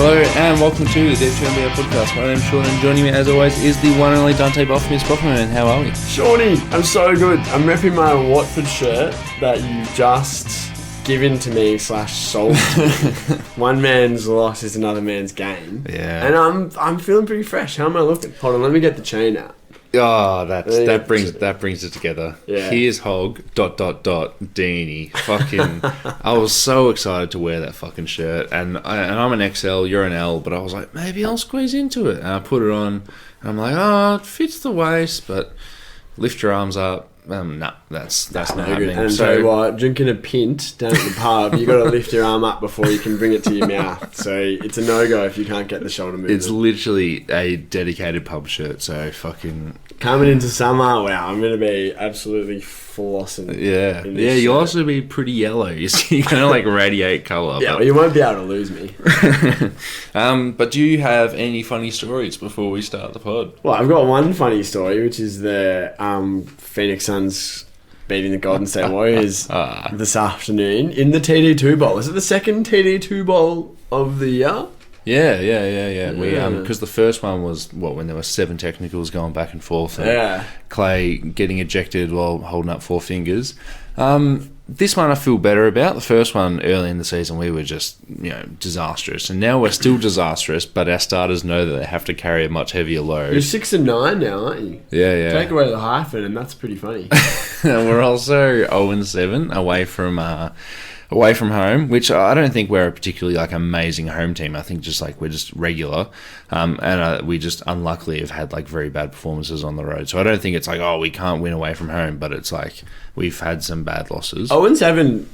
Hello and welcome to the TDT NBA podcast. My name's Sean and joining me as always is the one and only Dante Boffman. How are we? Shawnee, I'm so good. I'm repping my Watford shirt that you just given to me / sold to me. One man's loss is another man's gain. Yeah. And I'm feeling pretty fresh. How am I looking? Hold on, let me get the chain out. Oh, that brings it together. Yeah. Here's Hog ... Deanie. Fucking, I was so excited to wear that fucking shirt, and I'm an XL, you're an L, but I was like, maybe I'll squeeze into it, and I put it on, and I'm like, oh, it fits the waist, but lift your arms up. Nah, that's not happening. And so, tell you what, drinking a pint down at the pub, you got to lift your arm up before you can bring it to your mouth. So it's a no-go if you can't get the shoulder movement. It's literally a dedicated pub shirt, so fucking... Coming into summer, wow, I'm going to be absolutely flossing. Yeah, you'll also be pretty yellow. You're going to like radiate colour. Yeah, well, you won't be able to lose me. But do you have any funny stories before we start the pod? Well, I've got one funny story, which is the Phoenix Suns beating the Golden State Warriors this afternoon in the TDT Bowl. Is it the second TDT Bowl of the year? Yeah. We because the first one was when there were 7 technicals going back and forth, and Clay getting ejected while holding up 4 fingers. This one I feel better about. The first one early in the season we were just disastrous, and now we're still disastrous. But our starters know that they have to carry a much heavier load. You're 6-9 now, aren't you? Yeah. Take away the hyphen, and that's pretty funny. And we're also 0-7 away from home, which I don't think we're a particularly amazing home team. I think just we're just regular, and we just unluckily have had very bad performances on the road. So I don't think it's we can't win away from home, but it's we've had some bad losses. 0-7,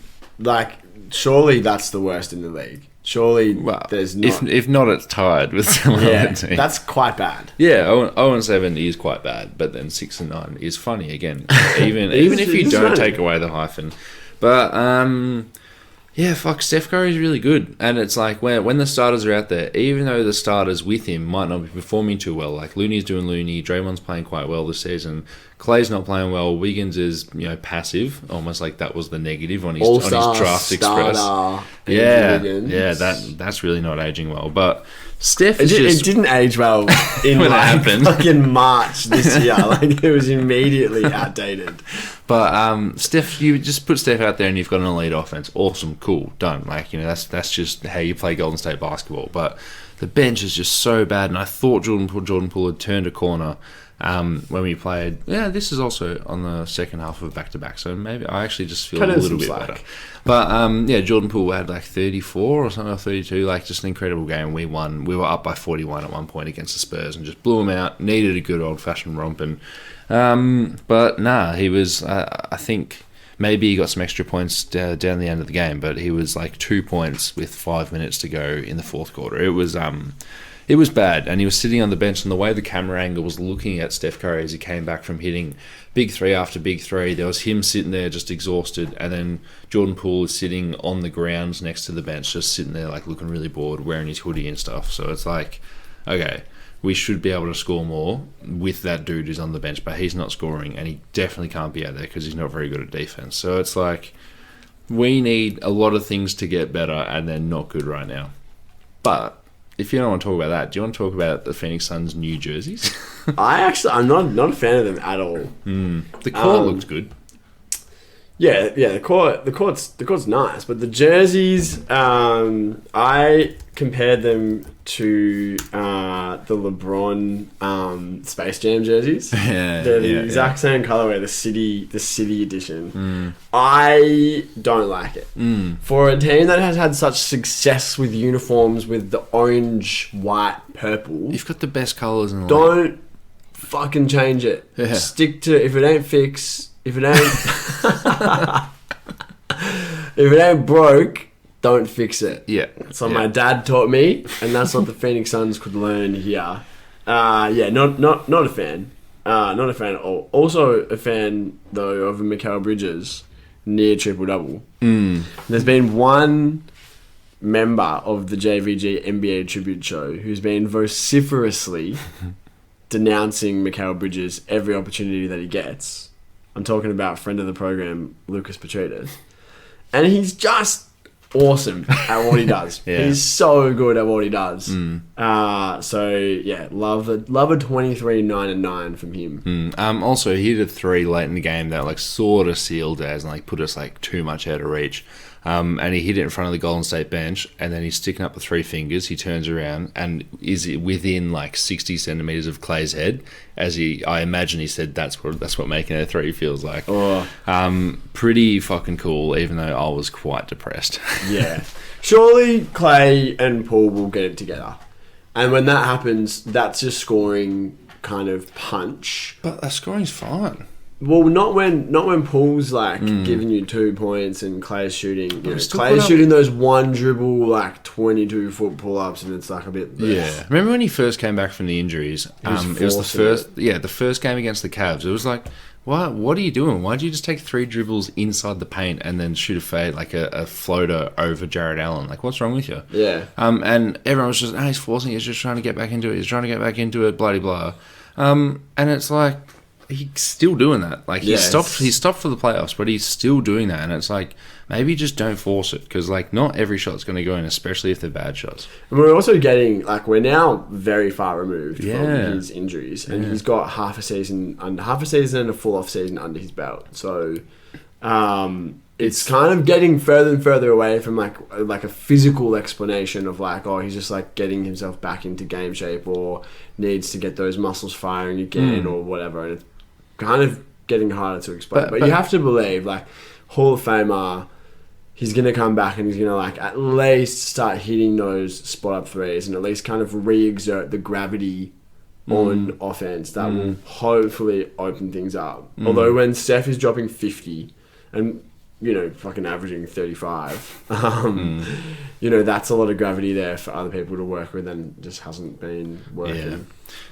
surely that's the worst in the league. Surely there's not. If not, it's tied with some other team. That's quite bad. Yeah, 0-7 is quite bad, but then 6-9 is funny again. Even if you don't take away the hyphen, but yeah, Steph Curry is really good. And it's when the starters are out there, even though the starters with him might not be performing too well, Looney's doing Looney, Draymond's playing quite well this season, Clay's not playing well, Wiggins is, passive, almost that was the negative on his draft express. Yeah, that's really not aging well. But Steph it didn't age well in when it happened. Fucking March this year. It was immediately outdated. But Steph, you just put Steph out there and you've got an elite offense. Awesome, cool, done. That's just how you play Golden State basketball. But the bench is just so bad, and I thought Jordan Poole had turned a corner when we played. Yeah, this is also on the second half of a back-to-back, so maybe I actually just feel a little bit better. But Jordan Poole had 34 or something, or 32, just an incredible game. We won. We were up by 41 at one point against the Spurs and just blew them out. Needed a good old-fashioned romping. But nah, he was, I think maybe he got some extra points down the end of the game, but he was 2 points with 5 minutes to go in the fourth quarter. It was bad, and he was sitting on the bench, and the way the camera angle was looking at Steph Curry as he came back from hitting big three after big three, there was him sitting there just exhausted, and then Jordan Poole is sitting on the ground next to the bench, just sitting there looking really bored, wearing his hoodie and stuff. So it's okay, we should be able to score more with that dude who's on the bench, but he's not scoring, and he definitely can't be out there because he's not very good at defense. So it's we need a lot of things to get better, and they're not good right now. But if you don't want to talk about that, do you want to talk about the Phoenix Suns' new jerseys? I'm not a fan of them at all. The court looks good. Yeah, the court's nice, but the jerseys, I compared them to the LeBron Space Jam jerseys. Yeah, they're the exact same colorway, the city edition. I don't like it. For a team that has had such success with uniforms with the orange, white, purple, you've got the best colors in the league. Don't fucking change it. Yeah. Stick to if it ain't fixed. If it ain't broke, don't fix it. Yeah. So my dad taught me, and that's what the Phoenix Suns could learn here. Not a fan. Not a fan at all. Also a fan though of Mikal Bridges near triple-double. There's been one member of the JVG NBA tribute show who's been vociferously denouncing Mikal Bridges every opportunity that he gets. I'm talking about friend of the program, Lucas Petridis. And he's just awesome at what he does. Yeah. He's so good at what he does. So yeah, love a 23-9-9 from him. Also, he hit a 3 late in the game that like sort of sealed us and like put us like too much out of reach. And he hit it in front of the Golden State bench, and then he's sticking up the 3 fingers. He turns around and is within like 60 centimeters of Clay's head. I imagine he said that's what making a 3 feels like. Pretty fucking cool, even though I was quite depressed. Yeah, surely Clay and Paul will get it together, and when that happens, that's your scoring kind of punch. But that scoring's fine. Well, not when Paul's like giving you 2 points and Clay's shooting. You know, still Clay's put up- shooting those one dribble like 22-foot pull-ups, and it's like a bit. Yeah. Remember when he first came back from the injuries? It was the first game against the Cavs. It was like, what are you doing? Why did you just take 3 dribbles inside the paint and then shoot a fade like a floater over Jared Allen? Like, what's wrong with you? Yeah. And everyone was just, he's forcing it. He's just trying to get back into it. Blah, blah, blah. And it's like, he's still doing that. Like, he stopped for the playoffs, but he's still doing that. And it's like, maybe just don't force it, because like not every shot's going to go in, especially if they're bad shots. And we're also getting like, we're now very far removed from his injuries, and he's got half a season and a full off season under his belt. So it's kind of getting further and further away from like a physical explanation of like, oh, he's just like getting himself back into game shape or needs to get those muscles firing again or whatever. And it's kind of getting harder to explain. But you have to believe, like, Hall of Famer, he's going to come back and he's going to like at least start hitting those spot up 3s and at least kind of re-exert the gravity on offense that will hopefully open things up. Although when Steph is dropping 50 and, you know, fucking averaging 35, you know, that's a lot of gravity there for other people to work with, and just hasn't been working.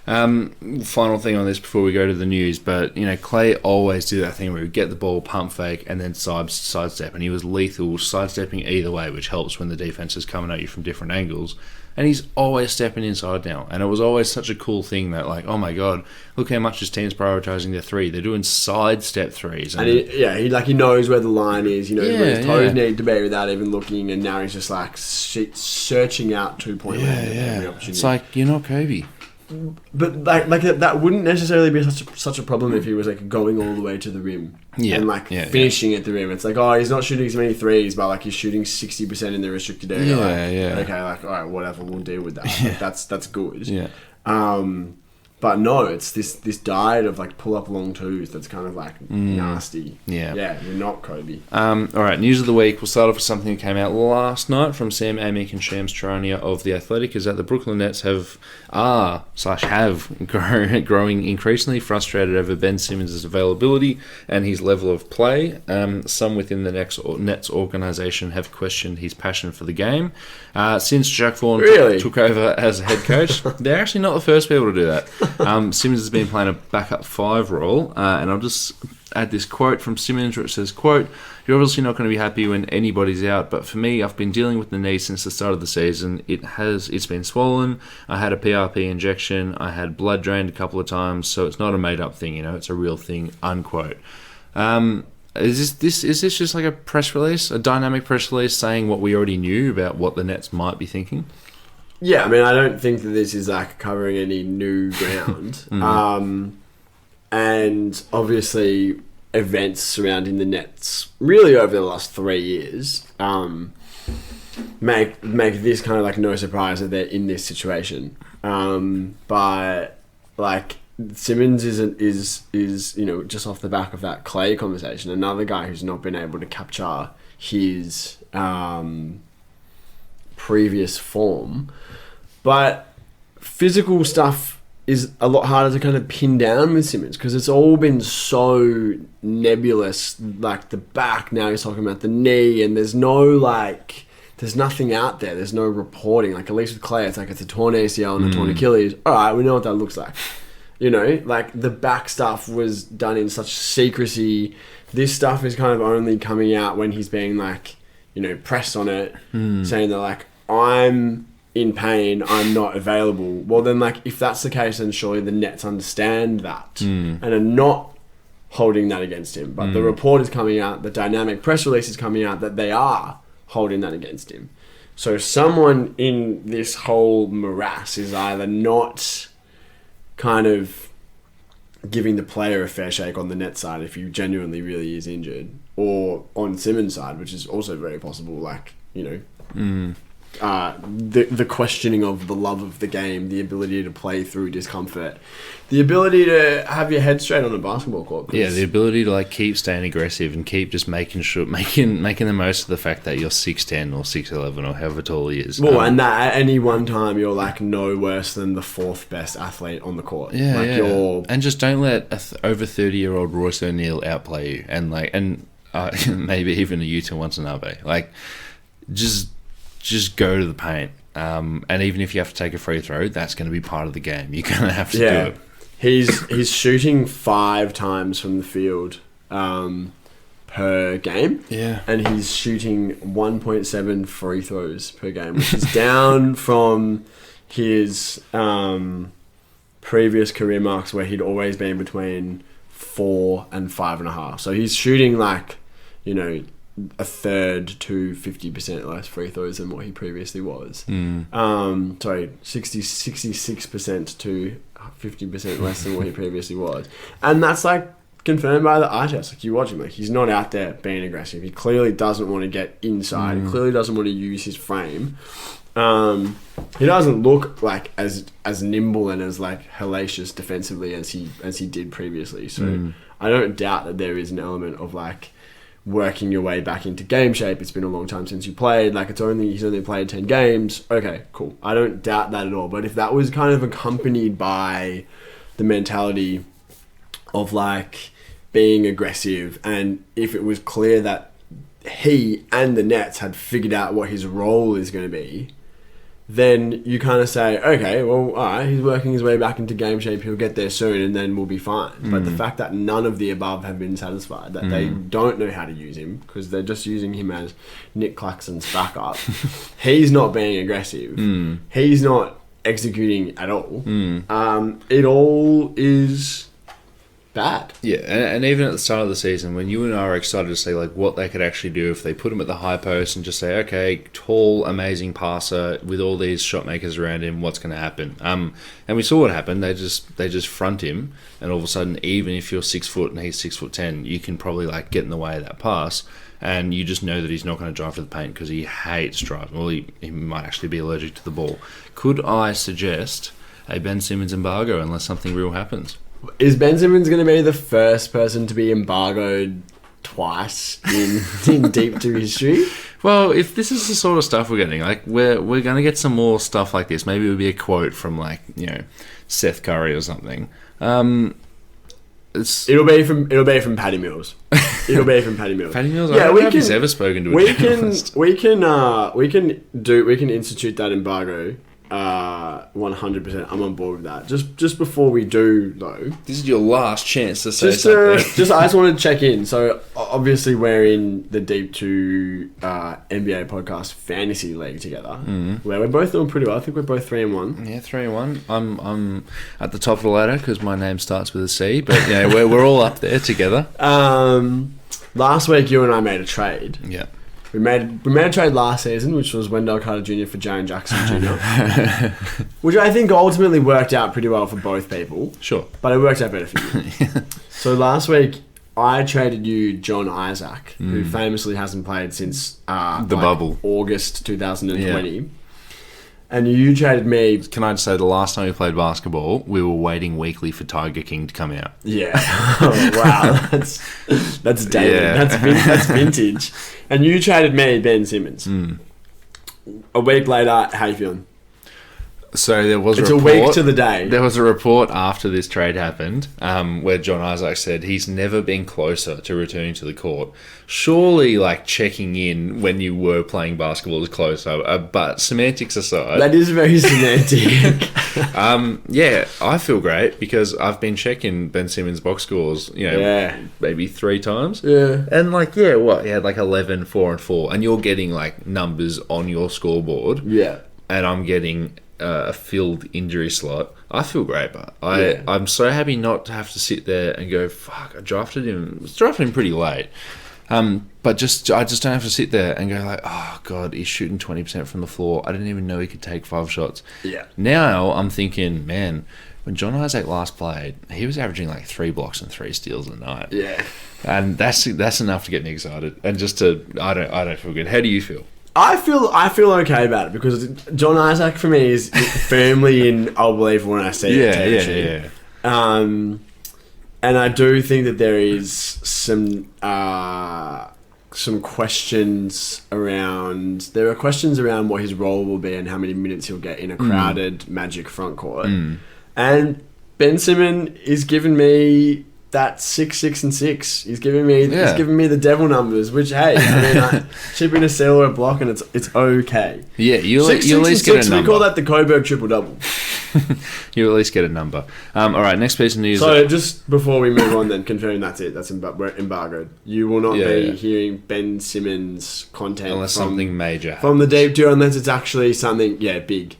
Final thing on this before we go to the news, but you know, Clay always did that thing where he would get the ball, pump fake, and then sidestep, and he was lethal sidestepping either way, which helps when the defense is coming at you from different angles. And he's always stepping inside now, and it was always such a cool thing that, like, oh my god, look how much his team's prioritizing their 3. They're doing sidestep 3s, and he knows where the line is. He knows where his toes need to be without even looking, and now he's just like searching out 2-point land every opportunity. It's like, you're not Kobe. But like that wouldn't necessarily be such a problem if he was like going all the way to the rim and like finishing at the rim. It's like, oh, he's not shooting as many 3s, but like he's shooting 60% in the restricted area. Okay, like, all right, whatever, we'll deal with that. Like, that's good. Yeah. But no, it's this diet of like pull up long 2s that's kind of like nasty. Yeah, you're not Kobe. All right, news of the week. We'll start off with something that came out last night from Sam Amick and Shams Charania of The Athletic, is that the Brooklyn Nets have growing increasingly frustrated over Ben Simmons' availability and his level of play. Some within the Nets organisation have questioned his passion for the game. Since Jack Vaughn took over as a head coach, they're actually not the first people to do that. Simmons has been playing a backup 5 role, and I'll just add this quote from Simmons where it says, quote, "You're obviously not going to be happy when anybody's out, but for me, I've been dealing with the knee since the start of the season. It's been swollen. I had a PRP injection. I had blood drained a couple of times, so it's not a made-up thing, you know, it's a real thing," unquote. Is this just like a press release, a dynamic press release saying what we already knew about what the Nets might be thinking? Yeah, I mean, I don't think that this is like covering any new ground. And obviously events surrounding the Nets really over the last 3 years make this kind of like no surprise that they're in this situation. But like Simmons is you know, just off the back of that Clay conversation, another guy who's not been able to capture his previous form. But physical stuff is a lot harder to kind of pin down with Simmons because it's all been so nebulous, like the back, now he's talking about the knee, and there's nothing out there, there's no reporting. Like at least with Clay, it's like it's a torn ACL and a torn Achilles. Alright, we know what that looks like. You know, like the back stuff was done in such secrecy. This stuff is kind of only coming out when he's being like, you know, pressed on it, saying that like, I'm in pain, I'm not available. Well, then, like, if that's the case, then surely the Nets understand that and are not holding that against him. But the report is coming out, the dynamic press release is coming out that they are holding that against him. So someone in this whole morass is either not kind of giving the player a fair shake on the net side if he genuinely really is injured, or on Simmons' side, which is also very possible, like, the questioning of the love of the game, the ability to play through discomfort, the ability to have your head straight on a basketball court. Yeah, the ability to like keep staying aggressive and keep just making the most of the fact that you're 6'10" or 6'11" or however tall he is. Well, and that at any one time you're like no worse than the fourth best athlete on the court. Yeah, like and just don't let over 30-year-old Royce O'Neal outplay you, and maybe even a Utah Watanabe. Like, just go to the paint. And even if you have to take a free throw, that's going to be part of the game. You're going to have to do it. He's shooting 5 times from the field per game. Yeah. And he's shooting 1.7 free throws per game, which is down from his previous career marks where he'd always been between 4 and 5.5. So he's shooting like, a third to 50% less free throws than what he previously was. 66% to 50% less than what he previously was. And that's like confirmed by the eye test. Like, you watch him, like, he's not out there being aggressive. He clearly doesn't want to get inside. He clearly doesn't want to use his frame. He doesn't look like as nimble and as like hellacious defensively as he did previously. So I don't doubt that there is an element of like working your way back into game shape. It's been a long time since you played. Like, he's only played 10 games. Okay, cool. I don't doubt that at all. But if that was kind of accompanied by the mentality of like being aggressive, and if it was clear that he and the Nets had figured out what his role is going to be, then you kind of say, okay, well, all right, he's working his way back into game shape. He'll get there soon, and then we'll be fine. But the fact that none of the above have been satisfied, that they don't know how to use him because they're just using him as Nick Claxton's backup. He's not being aggressive. He's not executing at all. It all is bad. Yeah, and even at the start of the season, when you and I are excited to see like what they could actually do if they put him at the high post and just say, okay, tall, amazing passer with all these shot makers around him, what's going to happen? And we saw what happened. They just front him, and all of a sudden, even if you're 6 foot and he's 6'10", you can probably like get in the way of that pass, and you just know that he's not going to drive to the paint because he hates driving. Well, he might actually be allergic to the ball. Could I suggest a Ben Simmons embargo unless something real happens? Is Ben Simmons going to be the first person to be embargoed twice in Deep 2 history? Well, if this is the sort of stuff we're getting, like we're going to get some more stuff like this. Maybe it would be a quote from like Seth Curry or something. It'll be from Patty Mills. It'll be from Patty Mills. Patty Mills. I don't know if he's ever spoken to a journalist. We can institute that embargo. 100%. I'm on board with that. Just before we do, though, this is your last chance to say something. I just wanted to check in. So obviously we're in the Deep 2 NBA podcast fantasy league together, where we're both doing pretty well. I think we're both 3-1. Yeah, 3-1. I'm at the top of the ladder because my name starts with a C. But we're all up there together. Last week you and I made a trade. Yeah. We made a trade last season, which was Wendell Carter Jr. for Jaren Jackson Jr., which I think ultimately worked out pretty well for both people. Sure. But it worked out better for you. So last week, I traded you John Isaac, who famously hasn't played since the bubble. August 2020. Yeah. And you traded me... Can I just say, the last time we played basketball, we were waiting weekly for Tiger King to come out. Yeah. Oh, wow. That's dated. Yeah. That's vintage. And you traded me Ben Simmons. A week later, how you feeling? So there was a week to the day. There was a report after this trade happened where John Isaac said he's never been closer to returning to the court. Surely, like, checking in when you were playing basketball is closer, but semantics aside... That is very semantic. Yeah, I feel great because I've been checking Ben Simmons' box scores, maybe 3 times. Yeah. And, like, he had, like, 11, 4, and 4, and you're getting, like, numbers on your scoreboard. Yeah. And I'm getting... a filled injury slot. I feel great, but I'm so happy not to have to sit there and go, fuck, I drafted him pretty late. But I just don't have to sit there and go like, oh god, he's shooting 20% from the floor. I didn't even know he could take 5 shots. Yeah. Now I'm thinking, man, when John Isaac last played, he was averaging like 3 blocks and 3 steals a night. Yeah. And that's enough to get me excited. And just I don't feel good. How do you feel? I feel okay about it because John Isaac for me is firmly in I'll believe when I see it territory. Yeah. And I do think that there is some questions around. There are questions around what his role will be and how many minutes he'll get in a crowded Magic front court. And Ben Simmons is giving me that 6, 6, and 6. He's giving me the devil numbers. Which hey, I mean, chipping a steal or a block and it's okay. Yeah, you at least get a number. We call that the Coburg triple double. You at least get a number. All right, next piece of news. So just before we move on, then confirming that's it. We're embargoed. You will not be hearing Ben Simmons content unless something major from the deep tier, unless it's actually something big.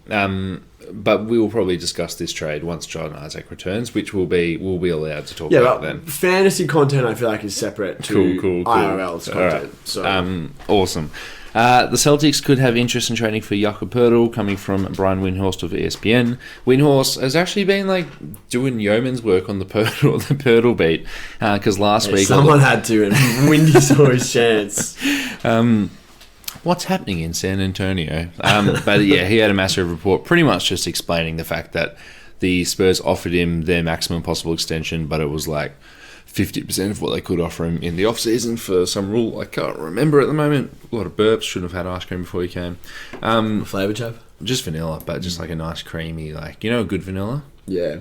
But we will probably discuss this trade once John Isaac returns, which we'll be allowed to talk about then. Fantasy content, I feel like, is separate to IRL's content. Right. So awesome. The Celtics could have interest in trading for Jakob Poeltl, coming from Brian Windhorst of ESPN. Windhorst has actually been like doing yeoman's work on the Poeltl beat, because last week someone had to, and Windy saw his chance. What's happening in San Antonio? But yeah, he had a massive report pretty much just explaining the fact that the Spurs offered him their maximum possible extension, but it was like 50% of what they could offer him in the off-season for some rule I can't remember at the moment. A lot of burps. Shouldn't have had ice cream before you came. Flavour, Chav? Just vanilla, but just like a nice creamy, like, you know, a good vanilla? Yeah.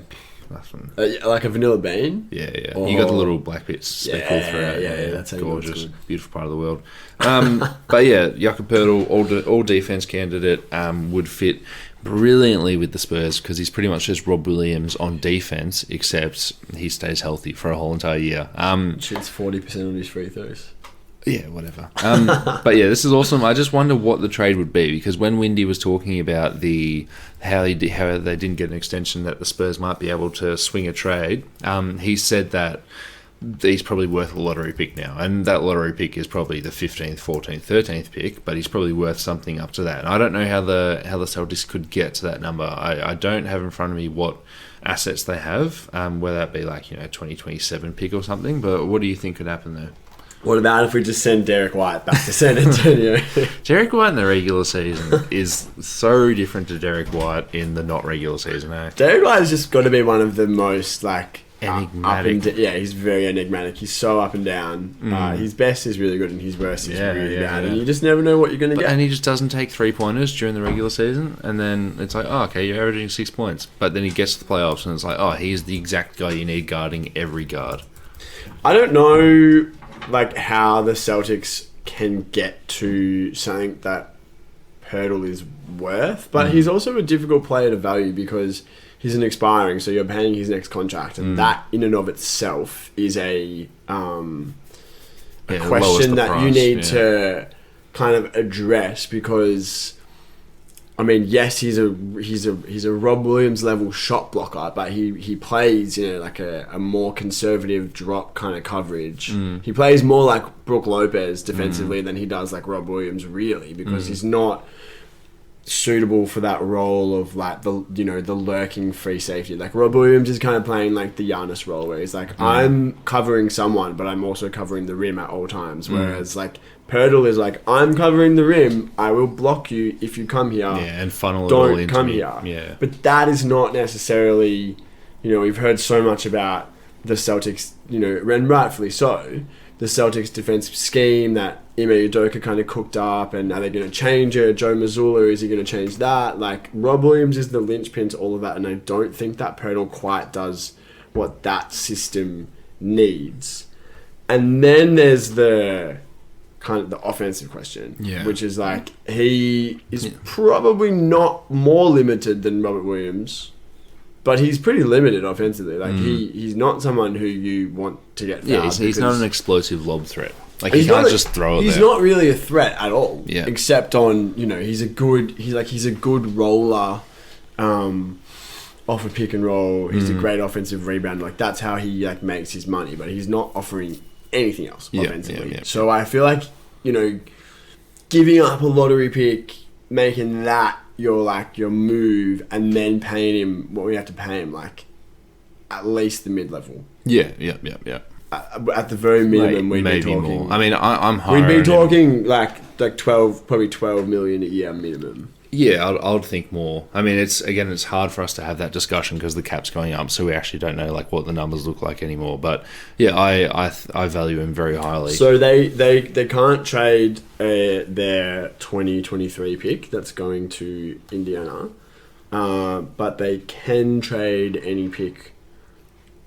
Like a vanilla bean? Yeah. Oh. You got the little black bits speckled throughout. Yeah, that's how gorgeous, beautiful part of the world. But yeah, Jakob Poeltl, all defense candidate, would fit brilliantly with the Spurs because he's pretty much just Rob Williams on defense, except he stays healthy for a whole entire year. Shoots 40% on his free throws. Yeah, whatever. But yeah, this is awesome. I just wonder what the trade would be, because when Windy was talking about how they didn't get an extension, that the Spurs might be able to swing a trade, he said that he's probably worth a lottery pick now, and that lottery pick is probably the 15th, 14th, 13th pick, but he's probably worth something up to that. And I don't know how the Celtics could get to that number. I don't have in front of me what assets they have, whether that be like 2027 pick or something. But what do you think could happen there? What about if we just send Derek White back to San Antonio? Derek White in the regular season is so different to Derek White in the not regular season, eh? Derek White has just got to be one of the most, like, enigmatic. He's very enigmatic. He's so up and down. His best is really good and his worst is really bad. And you just never know what you're going to get. And he just doesn't take 3-pointers during the regular season. And then it's like, oh, okay, you're averaging 6 points. But then he gets to the playoffs and it's like, oh, he's the exact guy you need guarding every guard. I don't know, like, how the Celtics can get to something that Poeltl is worth. But he's also a difficult player to value because he's an expiring, so you're paying his next contract, and that in and of itself is a question that you need to kind of address, because I mean, yes, he's a Rob Williams level shot blocker, but he plays like a more conservative drop kind of coverage. He plays more like Brook Lopez defensively than he does like Rob Williams, really, because he's not suitable for that role of like the lurking free safety. Like Rob Williams is kind of playing like the Giannis role, where he's like, I'm covering someone, but I'm also covering the rim at all times. Whereas like Poeltl is like, I'm covering the rim, I will block you if you come here. Yeah, and funnel it all into me. Don't come here. Yeah. But that is not necessarily, we've heard so much about the Celtics, and rightfully so, the Celtics defensive scheme that Ime Udoka kind of cooked up, and are they going to change it? Joe Mazzulla, is he going to change that? Like, Rob Williams is the linchpin to all of that, and I don't think that Poeltl quite does what that system needs. And then there's the kind of the offensive question, which is like, he is probably not more limited than Robert Williams, but he's pretty limited offensively. Like he's not someone who you want to get fouled. Yeah, he's not an explosive lob threat. Like, he can't just throw it. He's not really a threat at all. Yeah. Except on, he's a good roller off a pick and roll. He's a great offensive rebounder. Like, that's how he like makes his money, but he's not offering anything else Yeah, offensively. yeah. So I feel like, giving up a lottery pick, making that your move, and then paying him what we have to pay him, like at least the mid-level. Yeah. At the very minimum, we'd maybe be talking more. I mean, I'm higher. We'd be on him. talking like 12, probably 12 million a year minimum. Yeah, I'd think more. I mean, it's hard for us to have that discussion because the cap's going up, so we actually don't know like what the numbers look like anymore. But yeah, I value him very highly. So they can't trade their 2023 pick that's going to Indiana, but they can trade any pick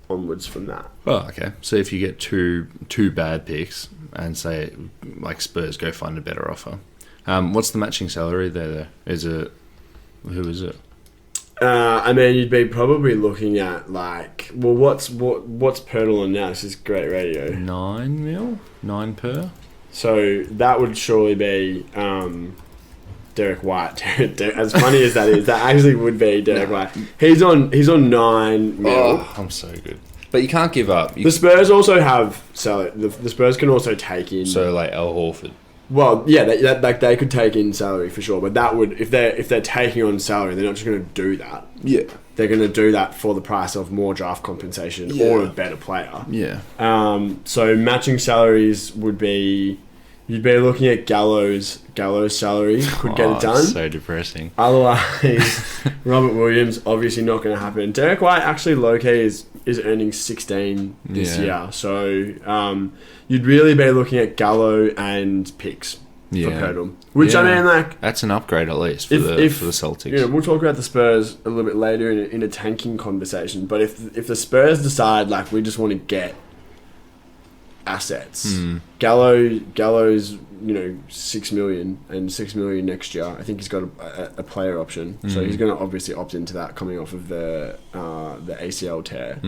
onwards from that. Oh, okay. So if you get two bad picks and say like Spurs go find a better offer. What's the matching salary there? Who is it? I mean, you'd be probably looking at like, well, what's Poeltl on now? This is great radio. 9 mil, 9 per. So that would surely be Derek White. As funny as that is, that actually would be Derek White. He's on 9 mil. Oh, I'm so good. But you can't give up. The Spurs also have the Spurs can also take in. So like Al Horford. Well, yeah, they could take in salary for sure, but that would if they're taking on salary, they're not just going to do that. Yeah, they're going to do that for the price of more draft compensation or a better player. Yeah. So matching salaries would be, you'd be looking at Gallows' salary could get it done. So depressing. Otherwise, Robert Williams obviously not going to happen. Derek White actually low-key is earning 16 this year, so you'd really be looking at Gallo and picks for Poeltl. Which I mean, like, that's an upgrade at least for the Celtics. Yeah, we'll talk about the Spurs a little bit later in a tanking conversation. But if the Spurs decide like we just want to get assets, Gallo's 6 million and 6 million next year. I think he's got a player option, so he's going to obviously opt into that coming off of the ACL tear.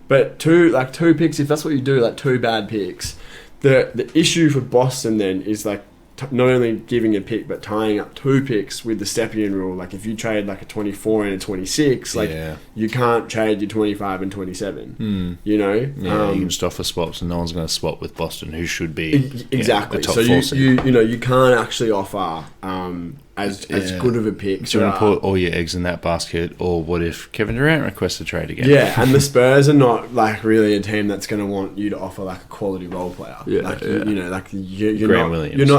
But two picks, if that's what you do, like 2 bad picks. The issue for Boston then is like not only giving a pick but tying up 2 picks with the Stepien rule. Like if you trade like a 24 and a 26, like you can't trade your 25 and 27. You can just offer swaps, and no one's going to swap with Boston, who should be exactly. a top so four you can't actually offer as good of a pick. Do you want to put all your eggs in that basket, or what if Kevin Durant requests a trade again? Yeah, and the Spurs are not like really a team that's going to want you to offer like a quality role player. You're not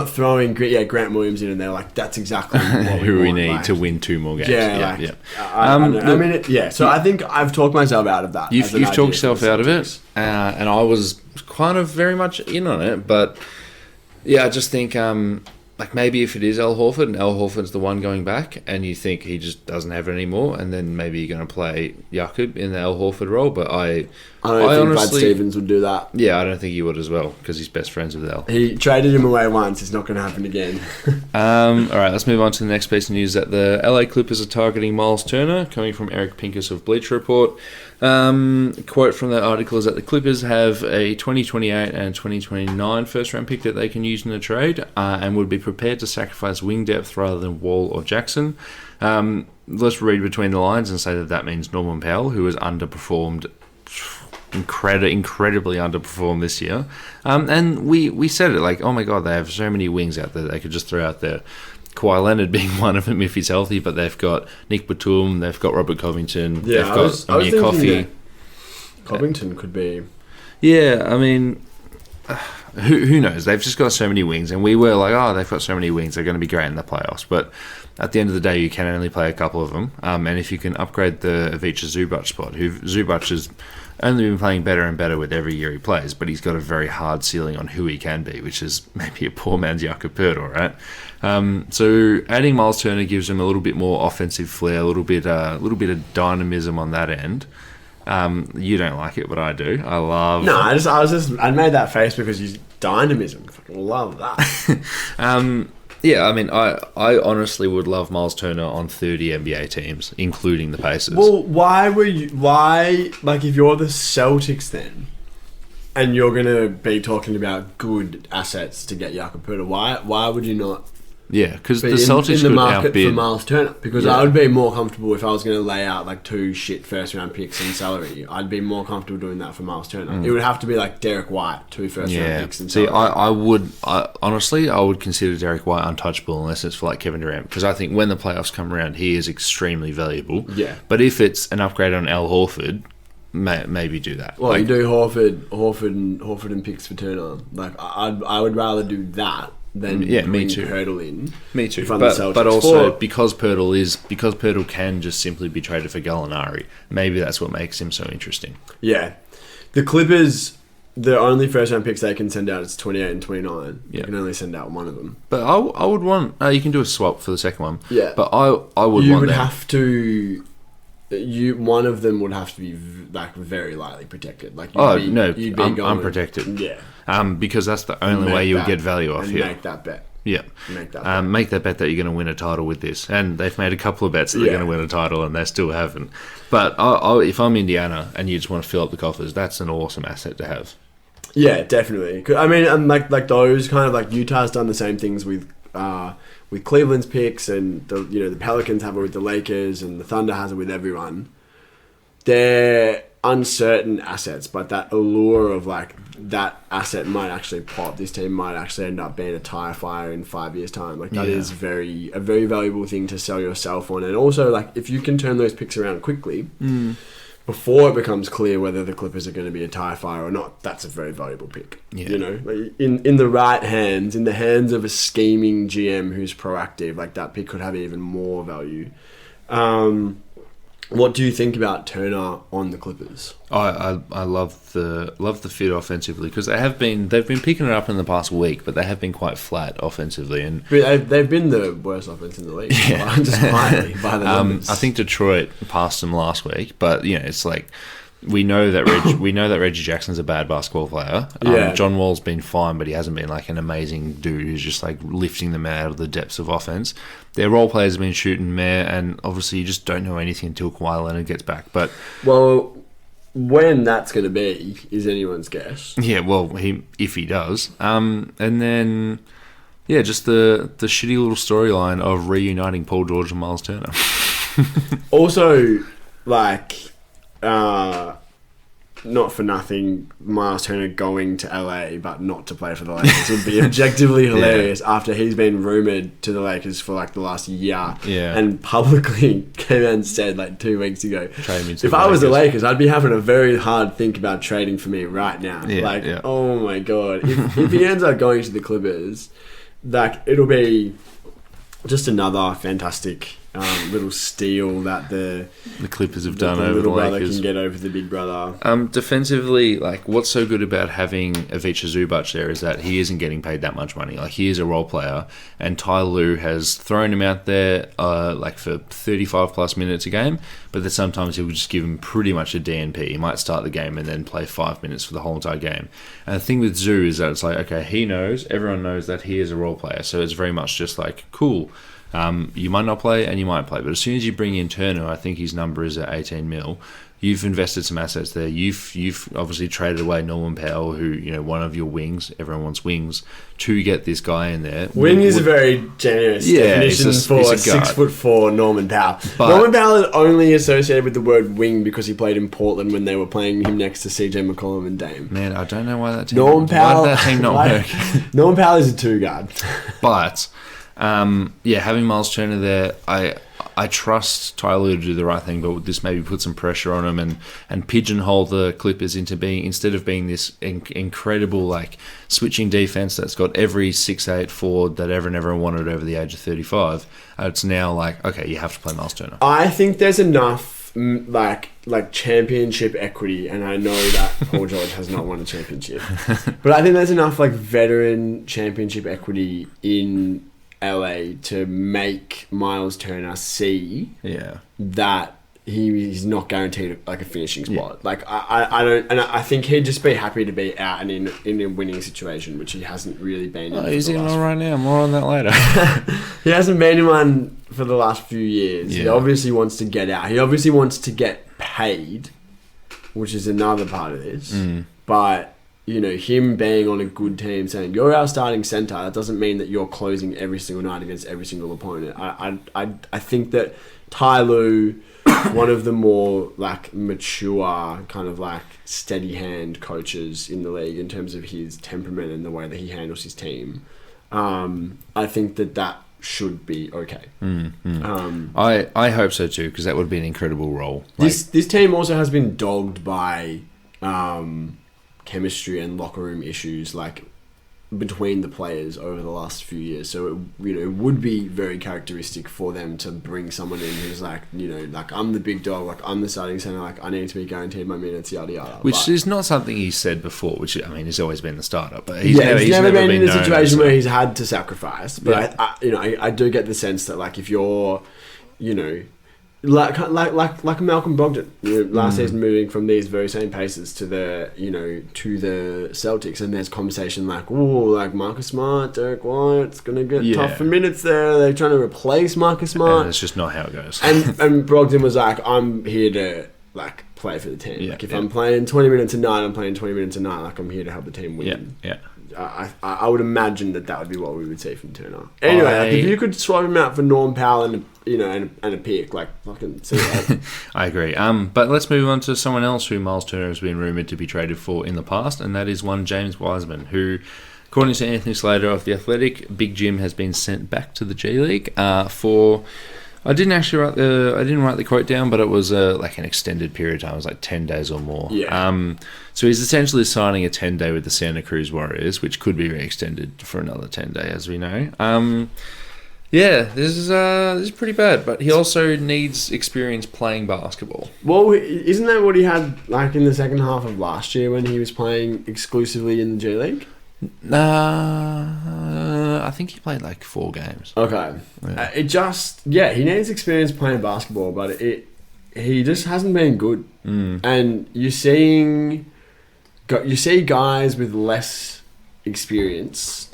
throwing Grant Williams in, and they're like, that's exactly what who we want, need like, to win 2 more games. So I think I've talked myself out of that. You've talked yourself out of it, and I was kind of very much in on it, but yeah, I just think like maybe if it is Al Horford and Al Horford's the one going back and you think he just doesn't have it anymore, and then maybe you're going to play Jakob in the Al Horford role, but I don't think honestly, Brad Stevens would do that. Yeah, I don't think he would as well because he's best friends with Al. He traded him away once. It's not going to happen again. Alright, let's move on to the next piece of news that the LA Clippers are targeting Myles Turner, coming from Eric Pincus of Bleacher Report. Quote from that article is that the Clippers have a 2028 and 2029 first round pick that they can use in the trade, and would be prepared to sacrifice wing depth rather than Wall or Jackson. Let's read between the lines and say that means Norman Powell, who has underperformed, incredibly underperformed this year. And we said it like, oh my god, they have so many wings out there they could just throw out there. Kawhi Leonard being one of them if he's healthy, but they've got Nick Batum, they've got Robert Covington, they've got Amir Coffey. Covington could be. Yeah, I mean, who knows? They've just got so many wings, and we were like, oh, they've got so many wings, they're going to be great in the playoffs. But at the end of the day, you can only play a couple of them. And if you can upgrade the Ivica Zubac spot, Zubac has only been playing better and better with every year he plays, but he's got a very hard ceiling on who he can be, which is maybe a poor man's Jakob Poeltl, right? So adding Myles Turner gives him a little bit more offensive flair, a little bit of dynamism on that end. You don't like it, but I do. I love. No, I made that face because he's dynamism. I fucking love that. Yeah, I mean, I honestly would love Myles Turner on 30 NBA teams, including the Pacers. Well, why, like, if you're the Celtics then, and you're going to be talking about good assets to get Jakob Poeltl, why would you not Yeah, because the But Celtics in the could market outbid. for Myles Turner, because Yeah. I would be more comfortable if I was going to lay out like 2 shit first round picks and salary. I'd be more comfortable doing that for Myles Turner. It would have to be like Derek White, 2 first round Yeah. picks and See, salary. honestly, I would consider Derek White untouchable unless it's for like Kevin Durant, because I think when the playoffs come around, he is extremely valuable. Yeah. But if it's an upgrade on Al Horford, maybe do that. Well, you do Horford and picks for Turner. Like I would rather do that than me bring too. Poeltl in. Me too. if I'm the Celtics. But also because Poeltl can just simply be traded for Gallinari. Maybe that's what makes him so interesting. Yeah, the Clippers. The only first round picks they can send out is 28 and 29. Yeah. You can only send out one of them. But I would want. You can do a swap for the second one. Yeah. But I would You want would them. have to. One of them would have to be like very lightly protected. Like you'd be going unprotected. Yeah. Because that's the only way you would get value off and here. Make that bet. Yeah. Make that bet. Make that bet that you're going to win a title with this. And they've made a couple of bets that they're going to win a title, and they still haven't. But if I'm Indiana and you just want to fill up the coffers, that's an awesome asset to have. Yeah, definitely. 'Cause, I mean, and like those kind of like Utah's done the same things with Cleveland's picks, and the Pelicans have it with the Lakers, and the Thunder has it with everyone. They're uncertain assets, but that allure of like that asset might actually pop. This team might actually end up being a tire fire in 5 years' time. Like that is a very valuable thing to sell yourself on, and also like if you can turn those picks around quickly. Before it becomes clear whether the Clippers are going to be a tie fire or not, that's a very valuable pick. Yeah. Like in the right hands, in the hands of a scheming GM who's proactive, like that pick could have even more value. What do you think about Turner on the Clippers? I love the fit offensively, because they've been picking it up in the past week, but they have been quite flat offensively, and They've been the worst offense in the league, just quietly by the numbers. I think Detroit passed them last week, but it's like we know that Reggie Jackson's a bad basketball player. John Wall's been fine, but he hasn't been like an amazing dude who's just like lifting them out of the depths of offense. Their role players have been shooting meh, and obviously you just don't know anything until Kawhi Leonard gets back. But when that's going to be is anyone's guess. Yeah, well, if he does, and then just the shitty little storyline of reuniting Paul George and Myles Turner. Also, like, not for nothing, Myles Turner going to LA but not to play for the Lakers would be objectively hilarious after he's been rumoured to the Lakers for like the last year and publicly came out and said like 2 weeks ago, if I was the Lakers, I'd be having a very hard think about trading for me right now. Oh my God. If he ends up going to the Clippers, like it'll be just another fantastic little steal that the Clippers have done over the little brother Lakers. can get over the big brother. Defensively, like what's so good about having Ivica Zubac there is that he isn't getting paid that much money. Like he is a role player, and Ty Lue has thrown him out there like for 35 plus minutes a game, but then sometimes he'll just give him pretty much a DNP. He might start the game and then play 5 minutes for the whole entire game. And the thing with Zoo is that it's like, okay, everyone knows that he is a role player, so it's very much just like, cool. You might not play and you might play, but as soon as you bring in Turner, I think his number is at 18 mil. You've invested some assets there. You've obviously traded away Norman Powell, who one of your wings. Everyone wants wings to get this guy in there. Wing is a very generous definition for a 6'4" Norman Powell. Norman Powell is only associated with the word wing because he played in Portland when they were playing him next to CJ McCollum and Dame. Man, I don't know why that team. Norman Powell, why did that team not work? Norman Powell is a 2 guard, but. Having Myles Turner there, I trust Tyler to do the right thing, but this maybe put some pressure on him and pigeonhole the Clippers into being, instead of being this incredible like switching defense that's got every 6'8" forward that everyone wanted over the age of 35. It's now like, okay, you have to play Myles Turner. I think there's enough like championship equity, and I know that Paul George has not won a championship, but I think there's enough like veteran championship equity in LA to make Myles Turner see that he's not guaranteed like a finishing spot. Like I don't, and I think he'd just be happy to be out and in a winning situation, which he hasn't really been in. He's in one right now. More on that later. He hasn't been in one for the last few years. He obviously wants to get out. He obviously wants to get paid, which is another part of this. But him being on a good team, saying you're our starting center, that doesn't mean that you're closing every single night against every single opponent. I think that Ty Lue, one of the more like mature, kind of like steady hand coaches in the league in terms of his temperament and the way that he handles his team, I think that should be okay. I hope so too, because that would be an incredible role. This team also has been dogged by chemistry and locker room issues like between the players over the last few years. So it would be very characteristic for them to bring someone in who's like, like I'm the big dog, like I'm the starting center, like I need to be guaranteed my minutes, yada yada. Which is not something he's said before. Which he's always been the starter, but he's never been in a situation where he's had to sacrifice. But I do get the sense that like if you're, like Malcolm Brogdon, last season, moving from these very same paces to the Celtics, and there's conversation like, like Marcus Smart, Derek White, it's gonna get tough for minutes there. They're trying to replace Marcus Smart, and it's just not how it goes. and Brogdon was like, I'm here to like play for the team. Like if I'm playing 20 minutes a night, I'm playing 20 minutes a night. Like I'm here to help the team win. I would imagine that would be what we would see from Turner. Anyway, if you could swap him out for Norm Powell and a pick, like fucking see that. I agree. But let's move on to someone else who Myles Turner has been rumoured to be traded for in the past, and that is one James Wiseman, who, according to Anthony Slater of The Athletic, Big Jim has been sent back to the G League for. I didn't write the quote down, but it was like an extended period of time. It was like 10 days or more. Yeah. So he's essentially signing a 10-day with the Santa Cruz Warriors, which could be extended for another 10-day, as we know. This is pretty bad, but he also needs experience playing basketball. Well, isn't that what he had like in the second half of last year when he was playing exclusively in the G League? I think he played like 4 games. Okay. He needs experience playing basketball, but he just hasn't been good. And you see guys with less experience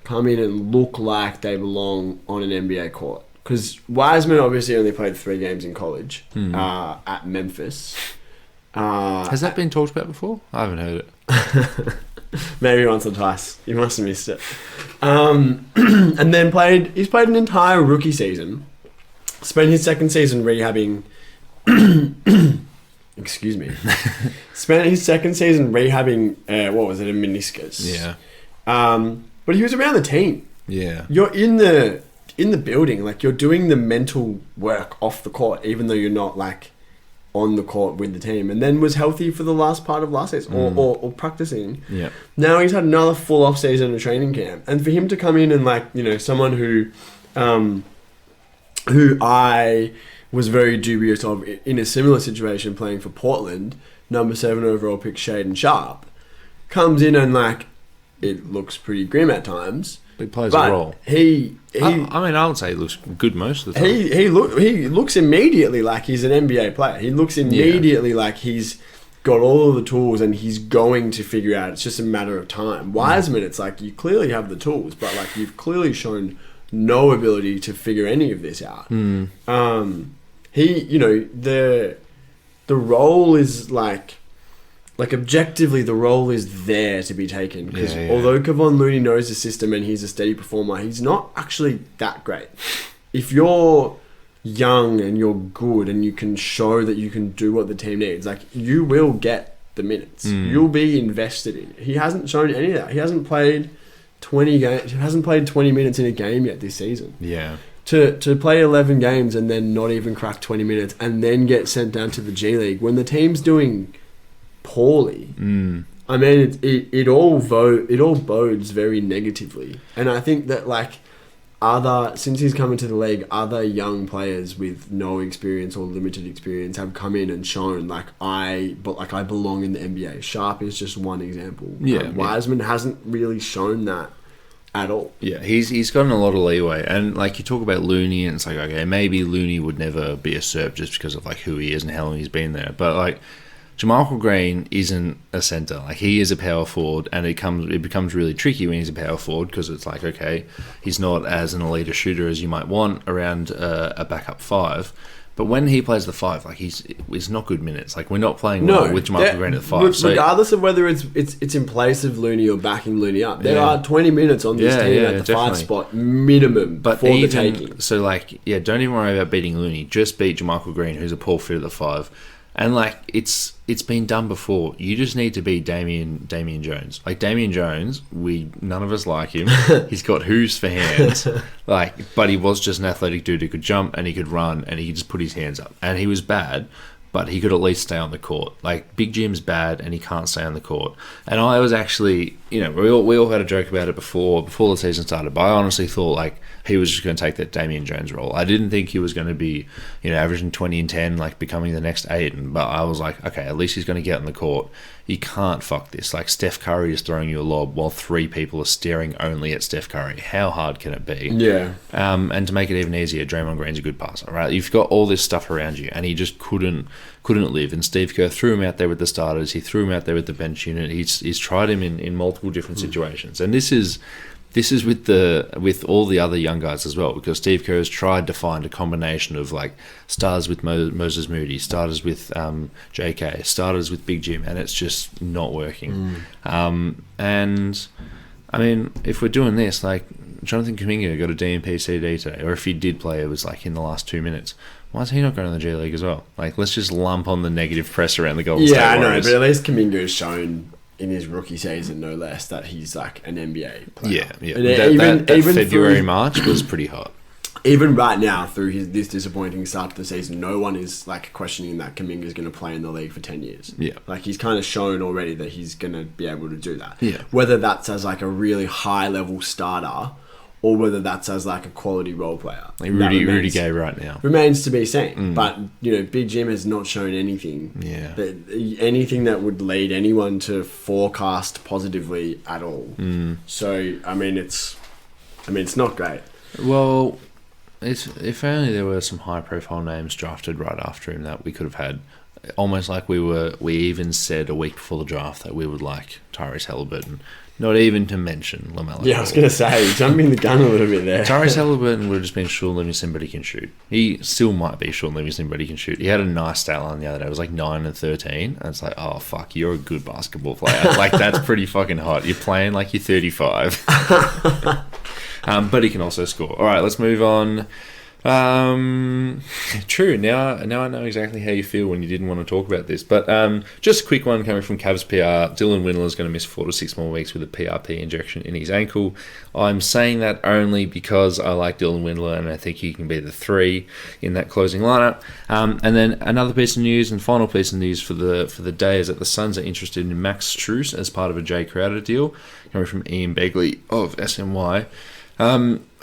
come in and look like they belong on an NBA court. Because Wiseman obviously only played 3 games in college at Memphis. Has that been talked about before? I haven't heard it. Maybe once or twice. You must have missed it. And then he's played an entire rookie season. Spent his second season rehabbing. Excuse me. Spent his second season rehabbing. A meniscus. Yeah. But he was around the team. Yeah. You're in the building. Like you're doing the mental work off the court, even though you're not like on the court with the team, and then was healthy for the last part of last season or practicing. Yeah. Now he's had another full off season of training camp, and for him to come in and like someone who I was very dubious of in a similar situation playing for Portland, number 7 overall pick Shaedon Sharp, comes in and like it looks pretty grim at times. He plays a role. I would say he looks good most of the time. He looks immediately like he's an NBA player. He looks immediately like he's got all of the tools and he's going to figure out. It's just a matter of time. Wiseman, it's like you clearly have the tools, but like you've clearly shown no ability to figure any of this out. The role is like objectively, the role is there to be taken. Because although Kevon Looney knows the system and he's a steady performer, he's not actually that great. If you're young and you're good and you can show that you can do what the team needs, like you will get the minutes. You'll be invested in. He hasn't shown any of that. He hasn't played 20 games. He hasn't played 20 minutes in a game yet this season. Yeah. To play 11 games and then not even crack 20 minutes and then get sent down to the G League when the team's doing poorly. I mean, it all bodes very negatively, and I think that like since he's come into the league, other young players with no experience or limited experience have come in and shown like I belong in the NBA. Sharp is just one example. Wiseman hasn't really shown that at all. Yeah, he's gotten a lot of leeway, and like you talk about Looney, and it's like okay, maybe Looney would never be a Serp just because of like who he is and how long he's been there, but like Jamarcus Green isn't a center. Like he is a power forward, and it becomes really tricky when he's a power forward because it's like okay, he's not as an elite a shooter as you might want around a backup 5, But when he plays the 5, like it's not good minutes. Like we're not playing well with Jamal Green at the 5. Regardless of whether it's in place of Looney or backing Looney up, there are 20 minutes on this team at the 5 spot minimum for the taking. So like, don't even worry about beating Looney. Just beat Jamal Green, who's a poor fit at the 5. And like it's been done before. You just need to beat Damian Jones. Like Damian Jones, none of us like him. He's got hooves for hands. But he was just an athletic dude who could jump and he could run and he could just put his hands up. And he was bad, but he could at least stay on the court. Like Big Jim's bad and he can't stay on the court. And I was actually, we all had a joke about it before the season started. But I honestly thought like he was just going to take that Damian Jones role. I didn't think he was going to be, averaging 20 and 10, like becoming the next Aiden. But I was like, okay, at least he's going to get on the court. You can't fuck this. Like Steph Curry is throwing you a lob while 3 people are staring only at Steph Curry. How hard can it be? Yeah. And to make it even easier, Draymond Green's a good passer, right? You've got all this stuff around you, and he just couldn't live. And Steve Kerr threw him out there with the starters. He threw him out there with the bench unit. He's tried him in multiple different situations, and this is with all the other young guys as well, because Steve Kerr has tried to find a combination of like starters with Moses Moody, starters with JK, starters with Big Jim, and it's just not working. And I mean, if we're doing this, like Jonathan Kuminga got a DNP CD today, or if he did play, it was like in the last 2 minutes. Why is he not going to the G League as well? Like, let's just lump on the negative press around the Golden State Warriors. Yeah, I know, but at least Kuminga has shown in his rookie season, no less, that he's like an NBA player. Yeah. And that February, March was pretty hot. Even right now, through this disappointing start to the season, no one is like questioning that Kuminga's going to play in the league for 10 years. Yeah. Like he's kind of shown already that he's going to be able to do that. Yeah. Whether that's as like a really high level starter or whether that's as like a quality role player. Like Rudy Gay right now. Remains to be seen. But, Big Jim has not shown anything. Yeah. Anything that would lead anyone to forecast positively at all. So, I mean, it's not great. Well, if only there were some high-profile names drafted right after him that we could have had. Almost like we even said a week before the draft that we would like Tyrese Halliburton. Not even to mention LaMelo. Yeah, I was going to say, jumping the gun a little bit there. Tyrese Halliburton would have just been Sean Livingston, but he can shoot. He still might be Sean Livingston, but he can shoot. He had a nice stat line the other day. It was like 9 and 13. And it's like, oh, fuck, you're a good basketball player. Like, that's pretty fucking hot. You're playing like you're 35. But he can also score. All right, let's move on. True. Now I know exactly how you feel when you didn't want to talk about this. But just a quick one coming from Cavs PR. Dylan Windler is going to miss 4 to 6 more weeks with a PRP injection in his ankle. I'm saying that only because I like Dylan Windler and I think he can be the 3 in that closing lineup. And then another piece of news and final piece of news for the day is that the Suns are interested in Max Strus as part of a Jay Crowder deal, coming from Ian Begley of SNY.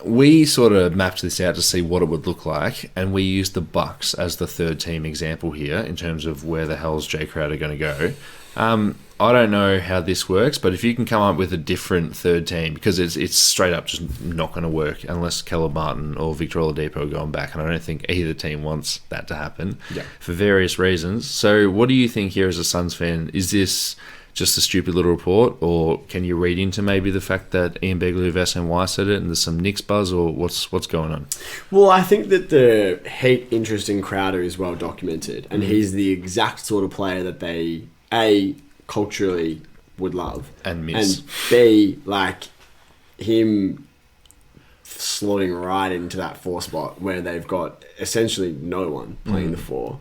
We sort of mapped this out to see what it would look like, and we used the Bucks as the third team example here in terms of where the hell's Jay Crowder going to go. I don't know how this works, but if you can come up with a different third team, because it's straight up just not going to work unless Caleb Martin or Victor Oladipo are going back, and I don't think either team wants that to happen for various reasons. So what do you think here as a Suns fan? Is this just a stupid little report, or can you read into maybe the fact that Ian Begley of SNY said it and there's some Knicks buzz, or what's going on? Well, I think that the Heat interest in Crowder is well documented, and he's the exact sort of player that they, A, culturally would love. And miss. And B, like, him slotting right into that 4 spot where they've got essentially no one playing the 4.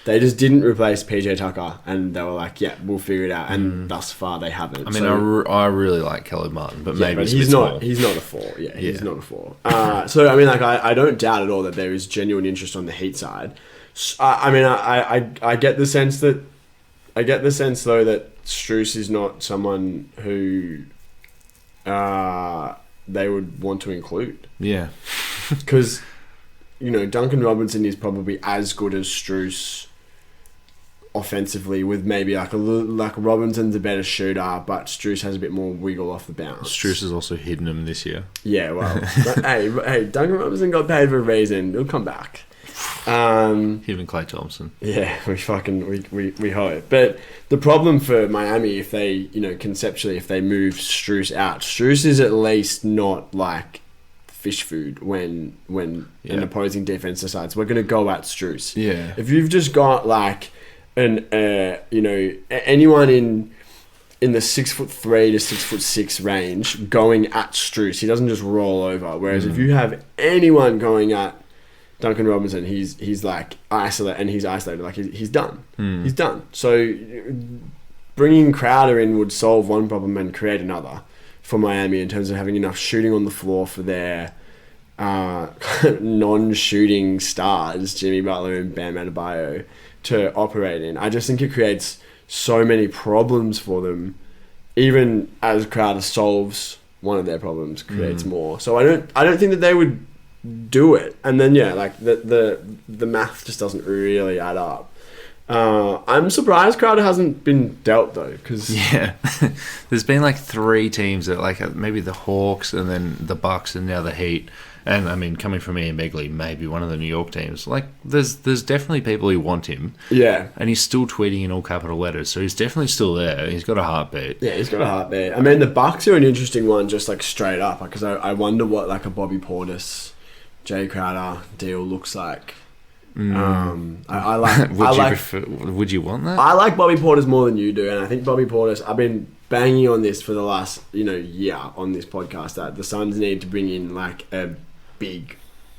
They just didn't replace PJ Tucker, and they were like, "Yeah, we'll figure it out." And thus far, they haven't. I mean, I really like Caleb Martin, but maybe but he's not a 4. Yeah, he's not a 4. So I mean, like, I don't doubt at all that there is genuine interest on the Heat side. I mean, I get the sense though that Strus is not someone who they would want to include. Yeah, because Duncan Robinson is probably as good as Strus offensively, with maybe like Robinson's a better shooter, but Strus has a bit more wiggle off the bounce. Strus has also hidden him this year. Yeah, well, hey, Duncan Robinson got paid for a reason. He'll come back. Him and Klay Thompson. Yeah, we hope. But the problem for Miami, if they, conceptually, if they move Strus out, Strus is at least not like fish food when an opposing defense decides we're going to go at Strus. Yeah. If you've just got like anyone in the 6'3" to 6'6" range going at Strus, he doesn't just roll over. Whereas if you have anyone going at Duncan Robinson, he's like isolated, like he's done. He's done. So bringing Crowder in would solve one problem and create another for Miami in terms of having enough shooting on the floor for their non-shooting stars, Jimmy Butler and Bam Adebayo, to operate in. I just think it creates so many problems for them, even as Crowder solves one of their problems, creates more. So I don't think that they would do it. And then like the math just doesn't really add up. I'm surprised Crowder hasn't been dealt though, because there's been like 3 teams that like maybe the Hawks and then the Bucks and now the Heat, and I mean coming from Ian Begley, maybe one of the New York teams. Like there's definitely people who want him. Yeah, and he's still tweeting in all capital letters, so he's definitely still there. He's got a heartbeat. Yeah, he's got a heartbeat. I mean the Bucks are an interesting one, just like straight up, because I wonder what like a Bobby Portis, Jay Crowder deal looks like. I like. Would you want that? I like Bobby Portis more than you do, and I think Bobby Portis. I've been banging on this for the last year on this podcast that the Suns need to bring in like a big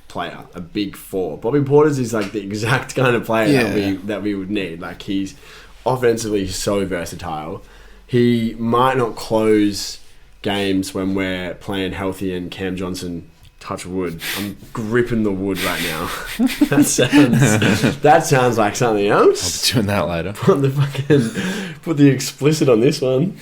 player, a big 4. Bobby Portis is like the exact kind of player that we would need. Like he's offensively so versatile. He might not close games when we're playing healthy and Cam Johnson. Touch wood. I'm gripping the wood right now. That sounds like something else. I'll be doing that later. Put the explicit on this one.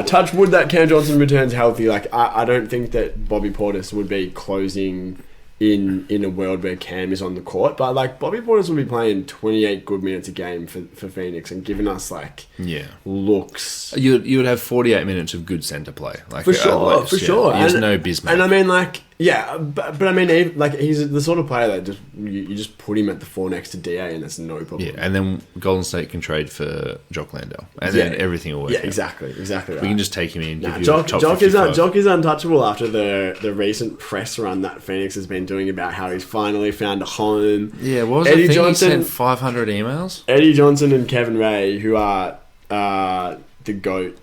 Touch wood that Cam Johnson returns healthy. Like I don't think that Bobby Portis would be closing in a world where Cam is on the court, but like Bobby Portis will be playing 28 good minutes a game for Phoenix and giving us like looks. You would have 48 minutes of good centre play, like for sure. There's no Bismack. And I mean, like, but I mean, like he's the sort of player that just you just put him at the 4 next to DA and that's no problem. Yeah, and then Golden State can trade for Jock Landale, and then everything will work. Yeah, exactly. Right. We can just take him in. Jock is untouchable after the recent press run that Phoenix has been doing about how he's finally found a home. Yeah, what was Eddie Johnson? He sent 500 emails. Eddie Johnson and Kevin Ray, who are the GOAT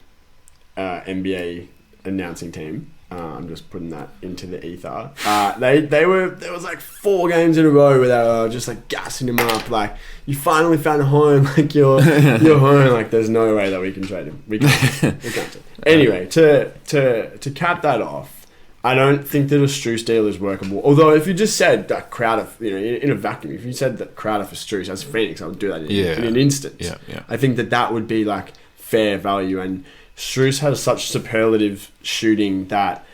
NBA announcing team. I'm just putting that into the ether. There was like 4 games in a row where they were just like gassing him up, like you finally found a home, like you're home, like there's no way that we can trade him. We can't. Anyway, to cap that off, I don't think that a Strus deal is workable. Although if you just said that Crowder, in a vacuum, if you said that Crowder for Strus as Phoenix, I would do that in an instant. Yeah. I think that would be like fair value, and Strus has such superlative shooting that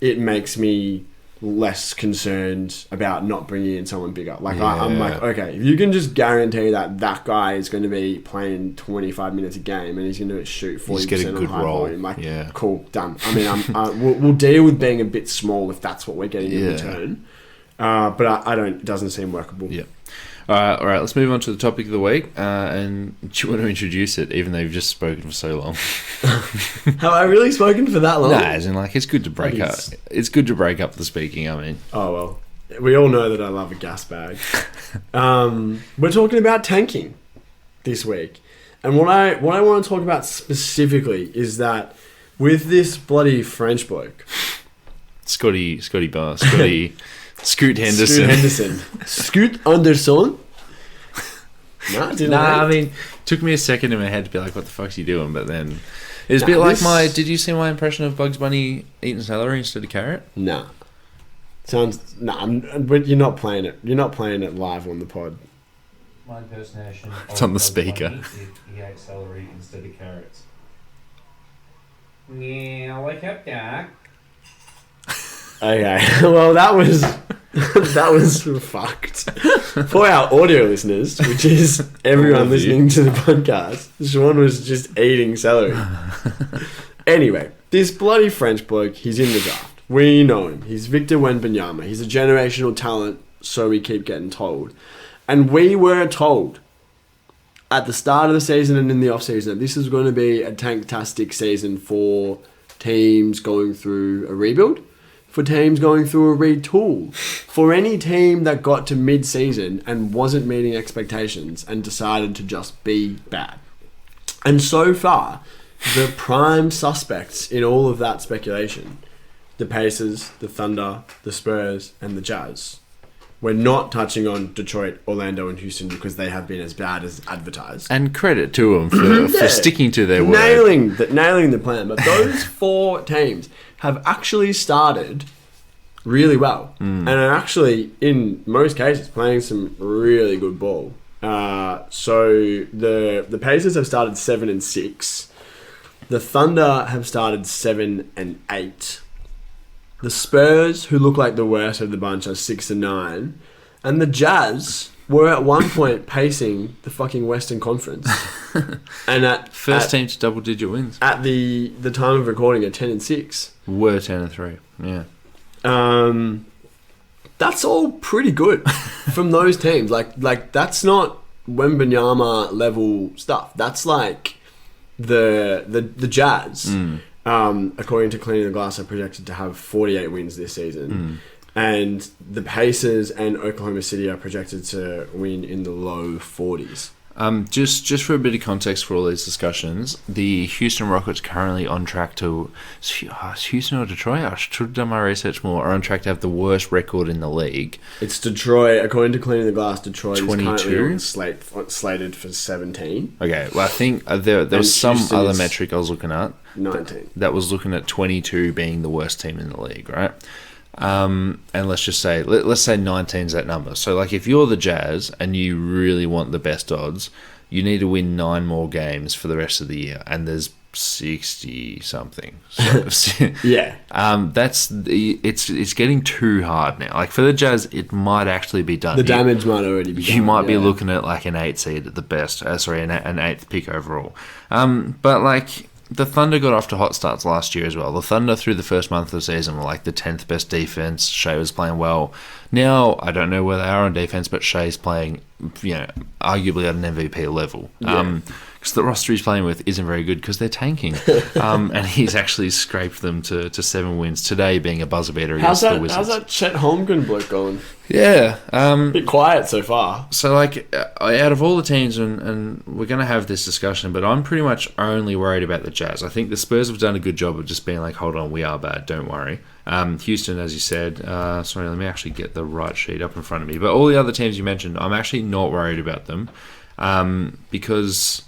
it makes me less concerned about not bringing in someone bigger. Like I'm like, okay, if you can just guarantee that guy is going to be playing 25 minutes a game and he's going to shoot 40% on high volume, like cool, done. I mean, we'll deal with being a bit small if that's what we're getting in return. But it doesn't seem workable. Yeah. All right. Let's move on to the topic of the week. And do you want to introduce it, even though you've just spoken for so long? Have I really spoken for that long? Nah, as in, like, it's good to break up. It's good to break up the speaking. I mean, oh well, we all know that I love a gas bag. We're talking about tanking this week, and what I want to talk about specifically is that with this bloody French bloke, Scoot Henderson. Scoot Anderson? I mean, took me a second in my head to be like, what the fuck's he doing? But then it was a bit like did you see my impression of Bugs Bunny eating celery instead of carrot? Nah. But you're not playing it. You're not playing it live on the pod. My impersonation. It's on the speaker. He ate celery instead of carrots. Yeah, wake up, Doc. Okay, well that was fucked. For our audio listeners, which is everyone listening to the podcast, Sean was just eating celery. Anyway, this bloody French bloke, he's in the draft. We know him. He's Victor Wembanyama. He's a generational talent, so we keep getting told. And we were told at the start of the season and in the off-season that this is going to be a tanktastic season for teams going through a rebuild, for teams going through a retool. For any team that got to mid-season and wasn't meeting expectations and decided to just be bad. And so far, the prime suspects in all of that speculation, the Pacers, the Thunder, the Spurs, and the Jazz. We're not touching on Detroit, Orlando, and Houston because they have been as bad as advertised. And credit to them for sticking to their word. Nailing the plan. But those 4 teams have actually started really well. And are actually, in most cases, playing some really good ball. So the Pacers have started 7-6. The Thunder have started 7-8. The Spurs, who look like the worst of the bunch, are 6-9. And the Jazz were at one point pacing the fucking Western Conference. And First team to double-digit wins. At the time of recording, are 10-6. Were 10-3, yeah. That's all pretty good from those teams. Like that's not Wembanyama level stuff. That's like the Jazz. According to Cleaning the Glass, are projected to have 48 wins this season. And the Pacers and Oklahoma City are projected to win in the low 40s. Just for a bit of context for all these discussions, the Houston Rockets currently on track to... Houston or Detroit? I should have done my research more. Are on track to have the worst record in the league. It's Detroit. According to Cleaning the Glass, Detroit 22? is currently slated for 17. Okay, well, I think there was some Houston other is metric I was looking at. 19. That was looking at 22 being the worst team in the league, right? And let's just say, let's say 19's that number. So, like, if you're the Jazz and you really want the best odds, you need to win 9 more games for the rest of the year, and there's 60 something. So, Yeah. it's getting too hard now. Like, for the Jazz, it might actually be done. The damage might already be done. You might be looking at like an 8 seed at the best. An 8th pick overall. But like, the Thunder got off to hot starts last year as well. The Thunder, through the first month of the season, were like the 10th best defense. Shea was playing well. Now, I don't know where they are on defense, but Shea's playing, arguably at an MVP level. Yeah. Because the roster he's playing with isn't very good because they're tanking. And he's actually scraped them to 7 wins today, being a buzzer beater against the Wizards. How's that Chet Holmgren bloke going? Yeah. A bit quiet so far. So, like, out of all the teams, and we're going to have this discussion, but I'm pretty much only worried about the Jazz. I think the Spurs have done a good job of just being like, hold on, we are bad, don't worry. Houston, as you said, sorry, let me actually get the right sheet up in front of me. But all the other teams you mentioned, I'm actually not worried about them because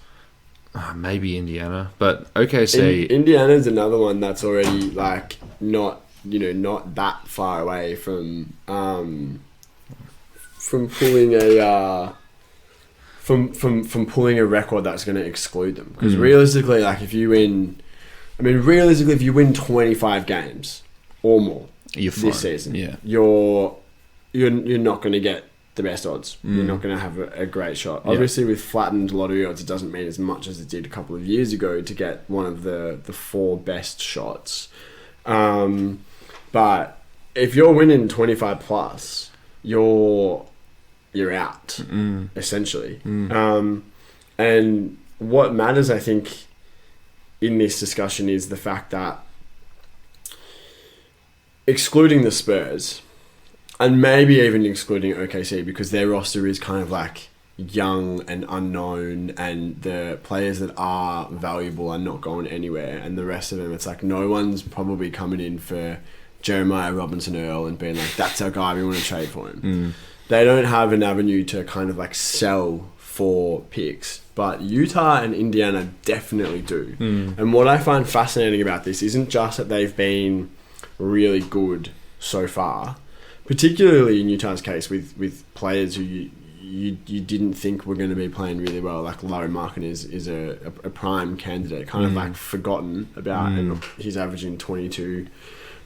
maybe Indiana, but OKC. Indiana's another one that's already like not that far away from pulling a from pulling a record that's going to exclude them. Because realistically, like if you win 25 games or more this season, you're not going to get the best odds. You're not going to have a great shot. Yeah. Obviously, with flattened lottery odds, it doesn't mean as much as it did a couple of years ago to get one of the 4 best shots. But if you're winning 25 plus, you're out, essentially. And what matters, I think, in this discussion is the fact that excluding the Spurs, and maybe even excluding OKC, because their roster is kind of like young and unknown, and the players that are valuable are not going anywhere, and the rest of them, it's like no one's probably coming in for Jeremiah Robinson-Earl and being like, that's our guy, we want to trade for him. They don't have an avenue to kind of like sell for picks, but Utah and Indiana definitely do. And what I find fascinating about this isn't just that they've been really good so far, particularly in Utah's case with players who you didn't think were going to be playing really well. Like Larry Markin is a prime candidate, kind of like forgotten about, and he's averaging 22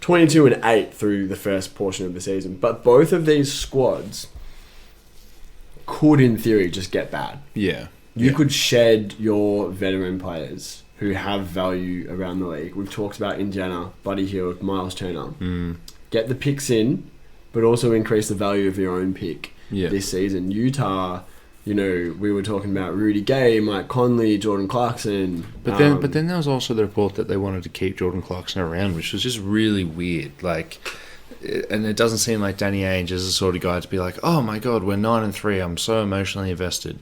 and 8 through the first portion of the season. But both of these squads could, in theory, just get bad. Yeah. You could shed your veteran players who have value around the league. We've talked about Indiana, Buddy Hield, Myles Turner. Get the picks in, but also increase the value of your own pick this season. Utah, we were talking about Rudy Gay, Mike Conley, Jordan Clarkson. But then there was also the report that they wanted to keep Jordan Clarkson around, which was just really weird. Like, and it doesn't seem like Danny Ainge is the sort of guy to be like, oh my god, we're 9-3, I'm so emotionally invested.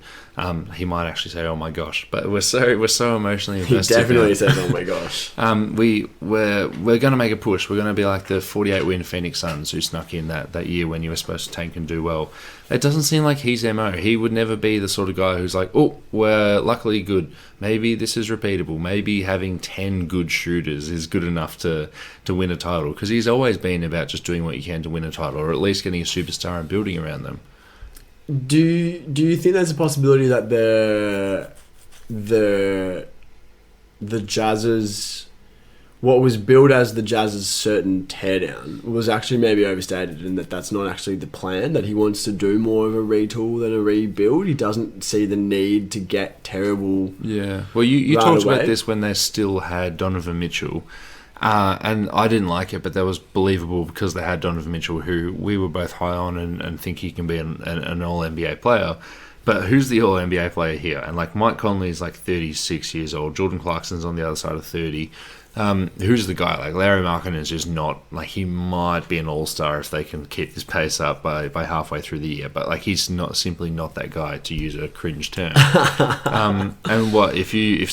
He might actually say, oh my gosh, but we're so emotionally He invested. definitely says, oh my gosh. We're going to make a push. We're going to be like the 48 win Phoenix Suns who snuck in that year when you were supposed to tank and do well. It doesn't seem like he's MO. He would never be the sort of guy who's like, oh, we're luckily good. Maybe this is repeatable. Maybe having 10 good shooters is good enough to win a title. Because he's always been about just doing what you can to win a title, or at least getting a superstar and building around them. Do you think there's a possibility that the Jazz's, what was billed as the Jazz's certain teardown was actually maybe overstated, and that's not actually the plan, that he wants to do more of a retool than a rebuild? He doesn't see the need to get terrible. Yeah. Well, you right talked away. about this when they still had Donovan Mitchell. And I didn't like it, but that was believable because they had Donovan Mitchell, who we were both high on and think he can be an All-NBA player. But who's the All-NBA player here? And like Mike Conley's like 36 years old. Jordan Clarkson's on the other side of 30. Who's the guy? Like Larry Markkinen is just not, like, he might be an all-star if they can keep his pace up by halfway through the year, but like he's simply not that guy, to use a cringe term. And what if you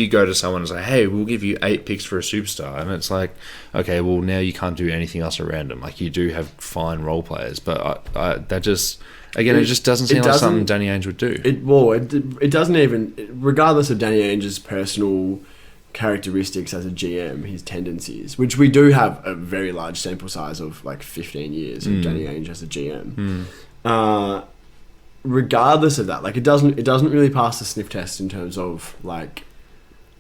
go to someone and say, hey, we'll give you 8 picks for a superstar, and it's like, okay, well now you can't do anything else around him. Like, you do have fine role players, but that just, again, it just doesn't seem like something Danny Ainge would do. It doesn't even, regardless of Danny Ainge's personal characteristics as a GM, his tendencies, which we do have a very large sample size of, like 15 years of Danny Ainge as a GM. Regardless of that, like, it doesn't really pass the sniff test in terms of, like,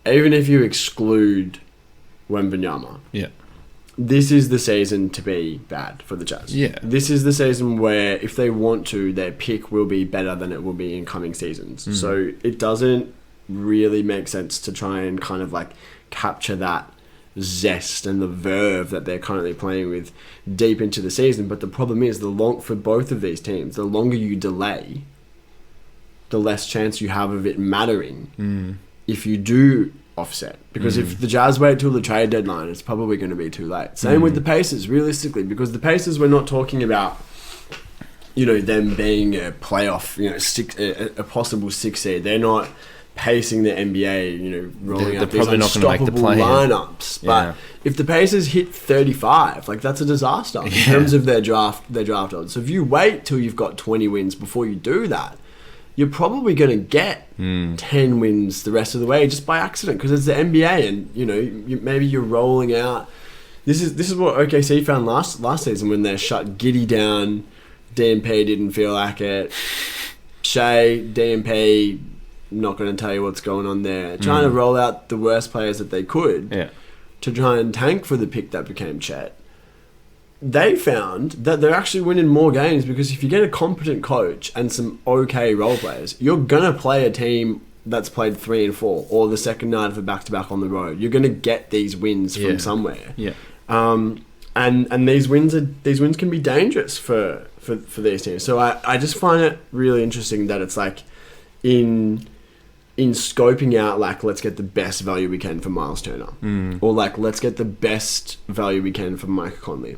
even if you exclude Wembanyama, this is the season to be bad for the Jazz. Yeah. This is the season where, if they want to, their pick will be better than it will be in coming seasons. So it doesn't really make sense to try and kind of like capture that zest and the verve that they're currently playing with deep into the season. But the problem is, for both of these teams, the longer you delay, the less chance you have of it mattering if you do offset. Because if the Jazz wait till the trade deadline, it's probably going to be too late. Same with the Pacers, realistically, because the Pacers, we're not talking about, you know, them being a playoff, you know, a possible 6 seed. They're not pacing the NBA, you know, rolling out these unstoppable lineups. But if the Pacers hit 35, like, that's a disaster in terms of their draft odds. So if you wait till you've got 20 wins before you do that, you're probably going to get 10 wins the rest of the way just by accident, because it's the NBA, and you know, maybe you're rolling out. This is what OKC found last season when they shut Giddey down. DMP didn't feel like it. Shea, DMP, not going to tell you what's going on there. Trying to roll out the worst players that they could to try and tank for the pick that became Chet. They found that they're actually winning more games because if you get a competent coach and some okay role players, you're going to play a team that's played 3 and 4 or the second night of a back-to-back on the road. You're going to get these wins from somewhere. And these wins can be dangerous for these teams. So I just find it really interesting that it's like in scoping out, like, let's get the best value we can for Myles Turner, or like, let's get the best value we can for Mike Conley.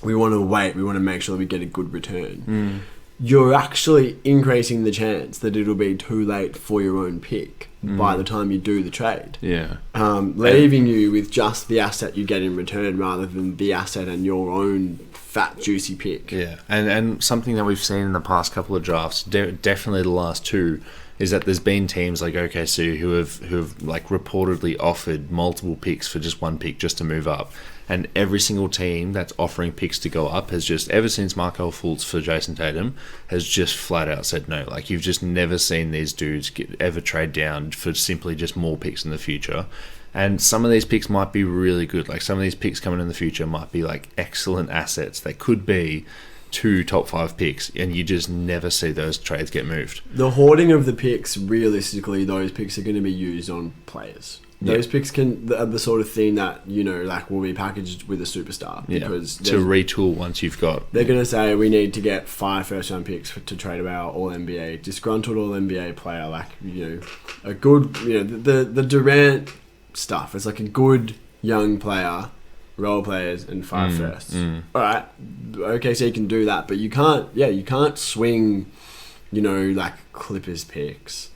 We want to wait. We want to make sure that we get a good return. You're actually increasing the chance that it'll be too late for your own pick by the time you do the trade. Leaving you with just the asset you get in return rather than the asset and your own fat, juicy pick. And something that we've seen in the past couple of drafts, definitely the last 2, is that there's been teams like OKC who have like reportedly offered multiple picks for just 1 pick just to move up. And every single team that's offering picks to go up has just, ever since Markelle Fultz for Jason Tatum, has just flat out said no. Like, you've just never seen these dudes ever trade down for simply just more picks in the future. And some of these picks might be really good. Like, some of these picks coming in the future might be like excellent assets. They could be 2 top 5 picks, and you just never see those trades get moved. The hoarding of the picks, realistically, those picks are going to be used on players. Those picks are the sort of thing that, you know, like, will be packaged with a superstar. Because to retool once you've got... They're going to say, we need to get 5 first-round picks to trade our All-NBA, disgruntled All-NBA player, like, you know, a good, you know, the Durant stuff. It's like a good young player role players, and 5 firsts. All right, OKC can do that, but you can't swing, like Clippers picks.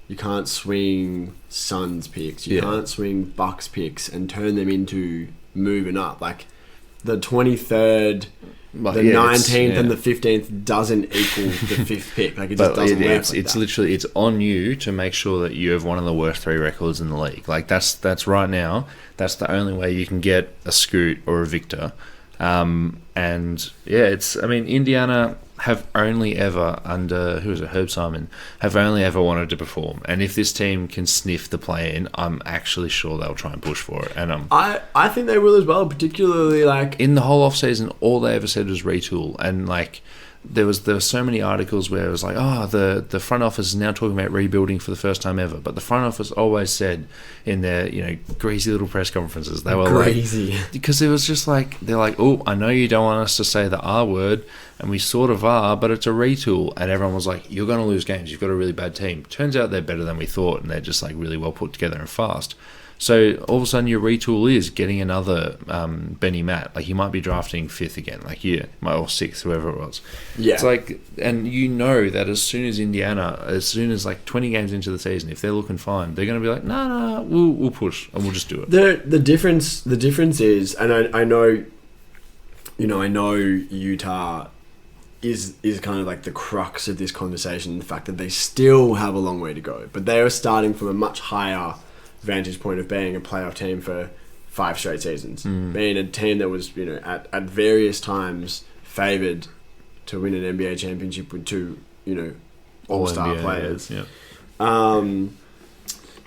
You can't swing Suns picks. You can't swing Bucks picks and turn them into moving up. Like the 23rd, the 19th, and the 15th doesn't equal the 5th pick. Like it just doesn't work. It's literally it's on you to make sure that you have one of the worst 3 records in the league. Like that's right now. That's the only way you can get a Scoot or a Victor. Indiana have only ever under Herb Simon have only ever wanted to perform, and if this team can sniff the play-in, I'm actually sure they'll try and push for it. And I think they will as well, particularly like in the whole off season, all they ever said was retool, and like there were so many articles where it was like, the front office is now talking about rebuilding for the first time ever, but the front office always said in their greasy little press conferences, they were crazy because it was just like they're like, oh, I know you don't want us to say the R word, and we sort of are, but it's a retool, and everyone was like, you're going to lose games, you've got a really bad team. Turns out they're better than we thought, and they're just like really well put together and fast. So all of a sudden your retool is getting another Benny Matt. Like you might be drafting 5th again, or 6th, whoever it was. Yeah. It's like, and that as soon as like 20 games into the season, if they're looking fine, they're going to be like, no, we'll push and we'll just do it. The difference is, and I know Utah is kind of like the crux of this conversation, the fact that they still have a long way to go, but they are starting from a much higher vantage point of being a playoff team for 5 straight seasons, being a team that was at various times favoured to win an NBA championship with 2 all-star players.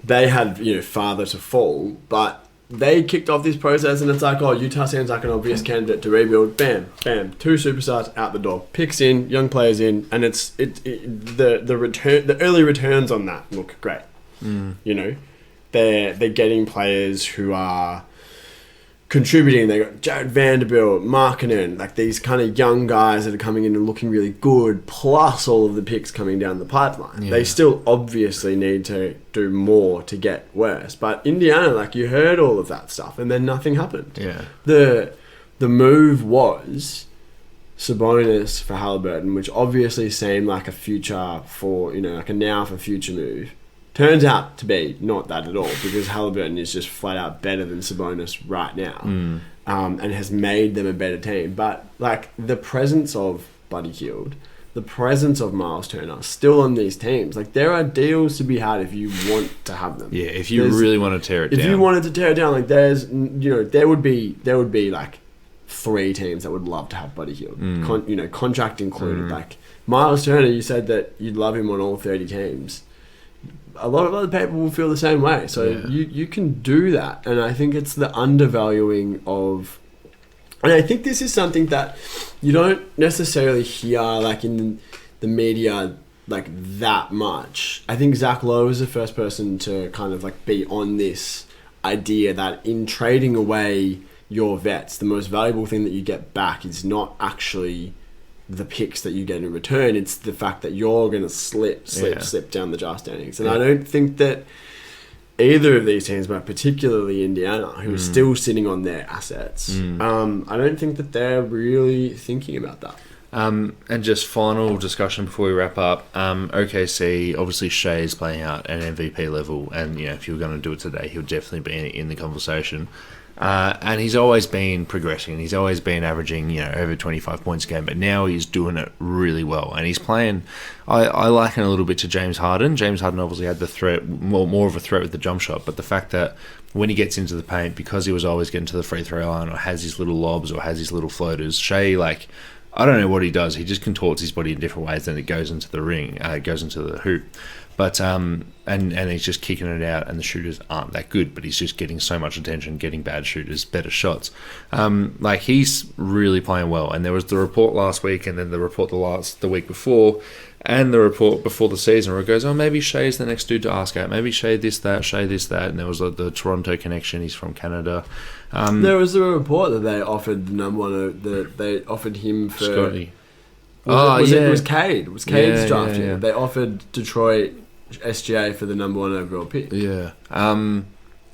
They had farther to fall, but they kicked off this process, and it's like, Utah seems like an obvious candidate to rebuild. Bam, 2 superstars out the door, picks in, young players in, and the early returns on that look great. They're getting players who are contributing. They got Jared Vanderbilt, Markkanen, like these kind of young guys that are coming in and looking really good, plus all of the picks coming down the pipeline. Yeah. They still obviously need to do more to get worse. But Indiana, like you heard all of that stuff, and then nothing happened. Yeah. The move was Sabonis for Halliburton, which obviously seemed like a future for like a now for future move. Turns out to be not that at all, because Halliburton is just flat out better than Sabonis right now, and has made them a better team. But like the presence of Buddy Hield, the presence of Myles Turner still on these teams, like there are deals to be had if you want to have them. Yeah, if you really want to tear it down. If you wanted to tear it down, like there would be like 3 teams that would love to have Buddy Hield, contract included. Like Myles Turner, you said that you'd love him on all 30 teams. A lot of other people will feel the same way. So you can do that. And I think it's the undervaluing of... And I think this is something that you don't necessarily hear like in the media like that much. I think Zach Lowe is the first person to kind of like be on this idea that in trading away your vets, the most valuable thing that you get back is not actually the picks that you get in return. It's the fact that you're going to slip down the draft standings. And I don't think that either of these teams, but particularly Indiana, who are still sitting on their assets, I don't think that they're really thinking about that. And just final discussion before we wrap up. OKC, obviously Shea is playing out at MVP level, and if you were going to do it today, he'll definitely be in the conversation. And he's always been progressing. He's always been averaging, over 25 points a game. But now he's doing it really well. And he's playing... I liken a little bit to James Harden. James Harden obviously had the threat, more of a threat with the jump shot. But the fact that when he gets into the paint, because he was always getting to the free throw line or has his little lobs or has his little floaters, Shea, I don't know what he does. He just contorts his body in different ways. Then it goes into the ring. It goes into the hoop. But and he's just kicking it out, and the shooters aren't that good, but he's just getting so much attention, getting bad shooters, better shots. He's really playing well. And there was the report last week, and then the report the week before, and the report before the season where it goes, maybe Shea's the next dude to ask out. Maybe Shea this, that, and there was the Toronto connection. He's from Canada. There was a report that they offered the number one, that they offered him for... Scotty. It was Cade. It was Cade's draft. They offered Detroit SGA for the number 1 overall pick. Yeah.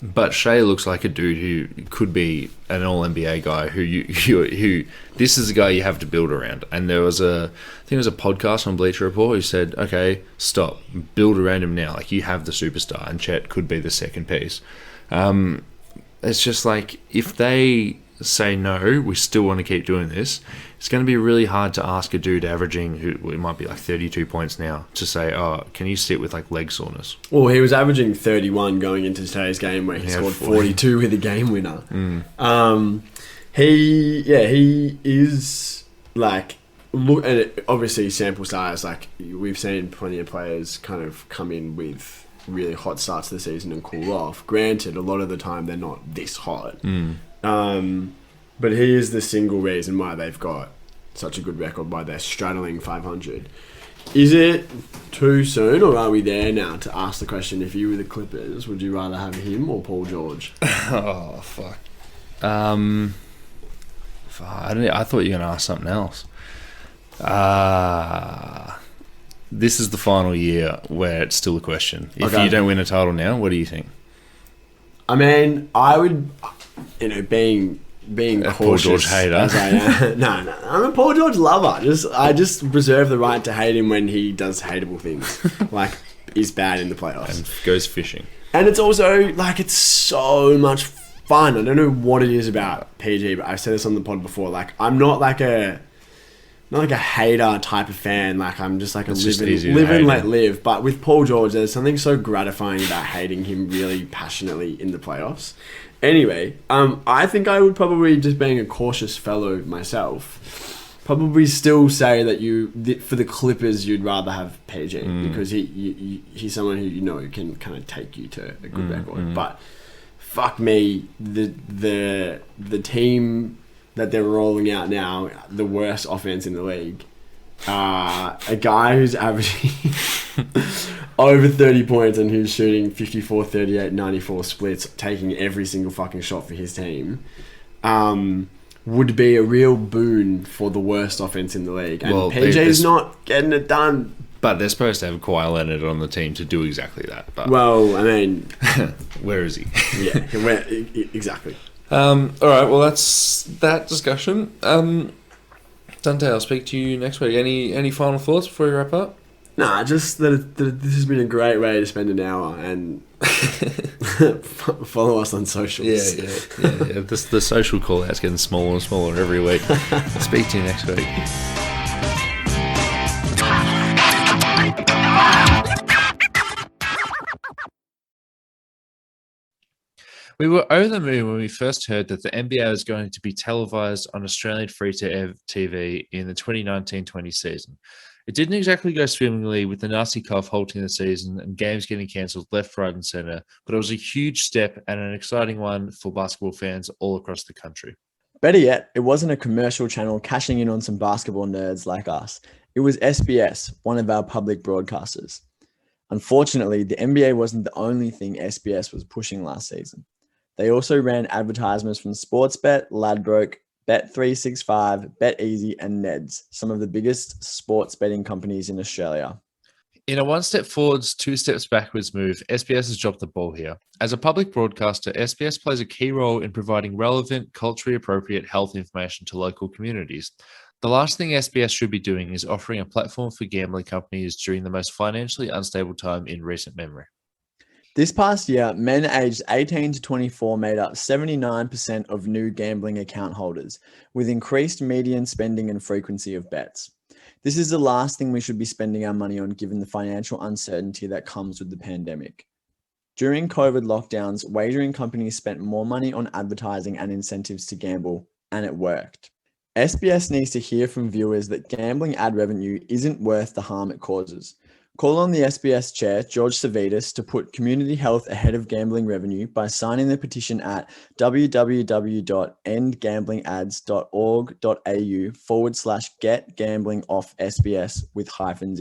But Shea looks like a dude who could be an All NBA guy. Who this is a guy you have to build around. And I think there was a podcast on Bleacher Report who said, "Okay, stop, build around him now. Like you have the superstar, and Chet could be the second piece." It's just like if they say no, we still want to keep doing this. It's going to be really hard to ask a dude averaging, who it might be like 32 points now, to say, "Oh, can you sit with like leg soreness?" Well, he was averaging 31 going into today's game, where he scored 42 with a game winner. He is like, look, and obviously sample size. Like we've seen plenty of players kind of come in with really hot starts to the season and cool off. Granted, a lot of the time they're not this hot. But he is the single reason why they've got such a good record, why they're straddling 500. Is it too soon, or are we there now to ask the question, if you were the Clippers, would you rather have him or Paul George? Oh, fuck. I thought you were going to ask something else. This is the final year where it's still a question. If you don't win a title now, what do you think? I mean, I would, being a cautious Paul George hater. as I am. No, I'm a Paul George lover. I just reserve the right to hate him when he does hateable things, like is bad in the playoffs And goes fishing. And it's also like it's so much fun. I don't know what it is about PG, but I've said this on the pod before. Like I'm not like a hater type of fan. Like I'm just like live and let live. But with Paul George, there's something so gratifying about hating him really passionately in the playoffs. Anyway, I think I would probably, just being a cautious fellow myself, probably still say that for the Clippers, you'd rather have PG because he's someone who can kind of take you to a good record. But fuck me, the team that they're rolling out now, the worst offense in the league, a guy who's averaging over 30 points and who's shooting 54, 38, 94 splits, taking every single fucking shot for his team, would be a real boon for the worst offense in the league. And PJ's not getting it done. But they're supposed to have Kawhi Leonard on the team to do exactly that. But well, I mean... where is he? Yeah, exactly. All right, well, that's that discussion. Dante, I'll speak to you next week. Any final thoughts before we wrap up? Nah, just that this has been a great way to spend an hour, and follow us on socials. Yeah. The social call-out's getting smaller and smaller every week. I'll speak to you next week. We were over the moon when we first heard that the NBA was going to be televised on Australian free-to-air TV in the 2019-20 season. It didn't exactly go swimmingly, with the nasty cough halting the season and games getting cancelled left, right and centre, but it was a huge step and an exciting one for basketball fans all across the country. Better yet, it wasn't a commercial channel cashing in on some basketball nerds like us. It was SBS, one of our public broadcasters. Unfortunately, the NBA wasn't the only thing SBS was pushing last season. They also ran advertisements from Sportsbet, Ladbrokes, Bet365, BetEasy, and Neds, some of the biggest sports betting companies in Australia. In a one step forwards, two steps backwards move, SBS has dropped the ball here. As a public broadcaster, SBS plays a key role in providing relevant, culturally appropriate health information to local communities. The last thing SBS should be doing is offering a platform for gambling companies during the most financially unstable time in recent memory. This past year, men aged 18 to 24 made up 79% of new gambling account holders, with increased median spending and frequency of bets. This is the last thing we should be spending our money on, given the financial uncertainty that comes with the pandemic. During COVID lockdowns, wagering companies spent more money on advertising and incentives to gamble, and it worked. SBS needs to hear from viewers that gambling ad revenue isn't worth the harm it causes. Call on the SBS chair, George Savitas, to put community health ahead of gambling revenue by signing the petition at www.endgamblingAds.org.au/get gambling off SBS with hyphens in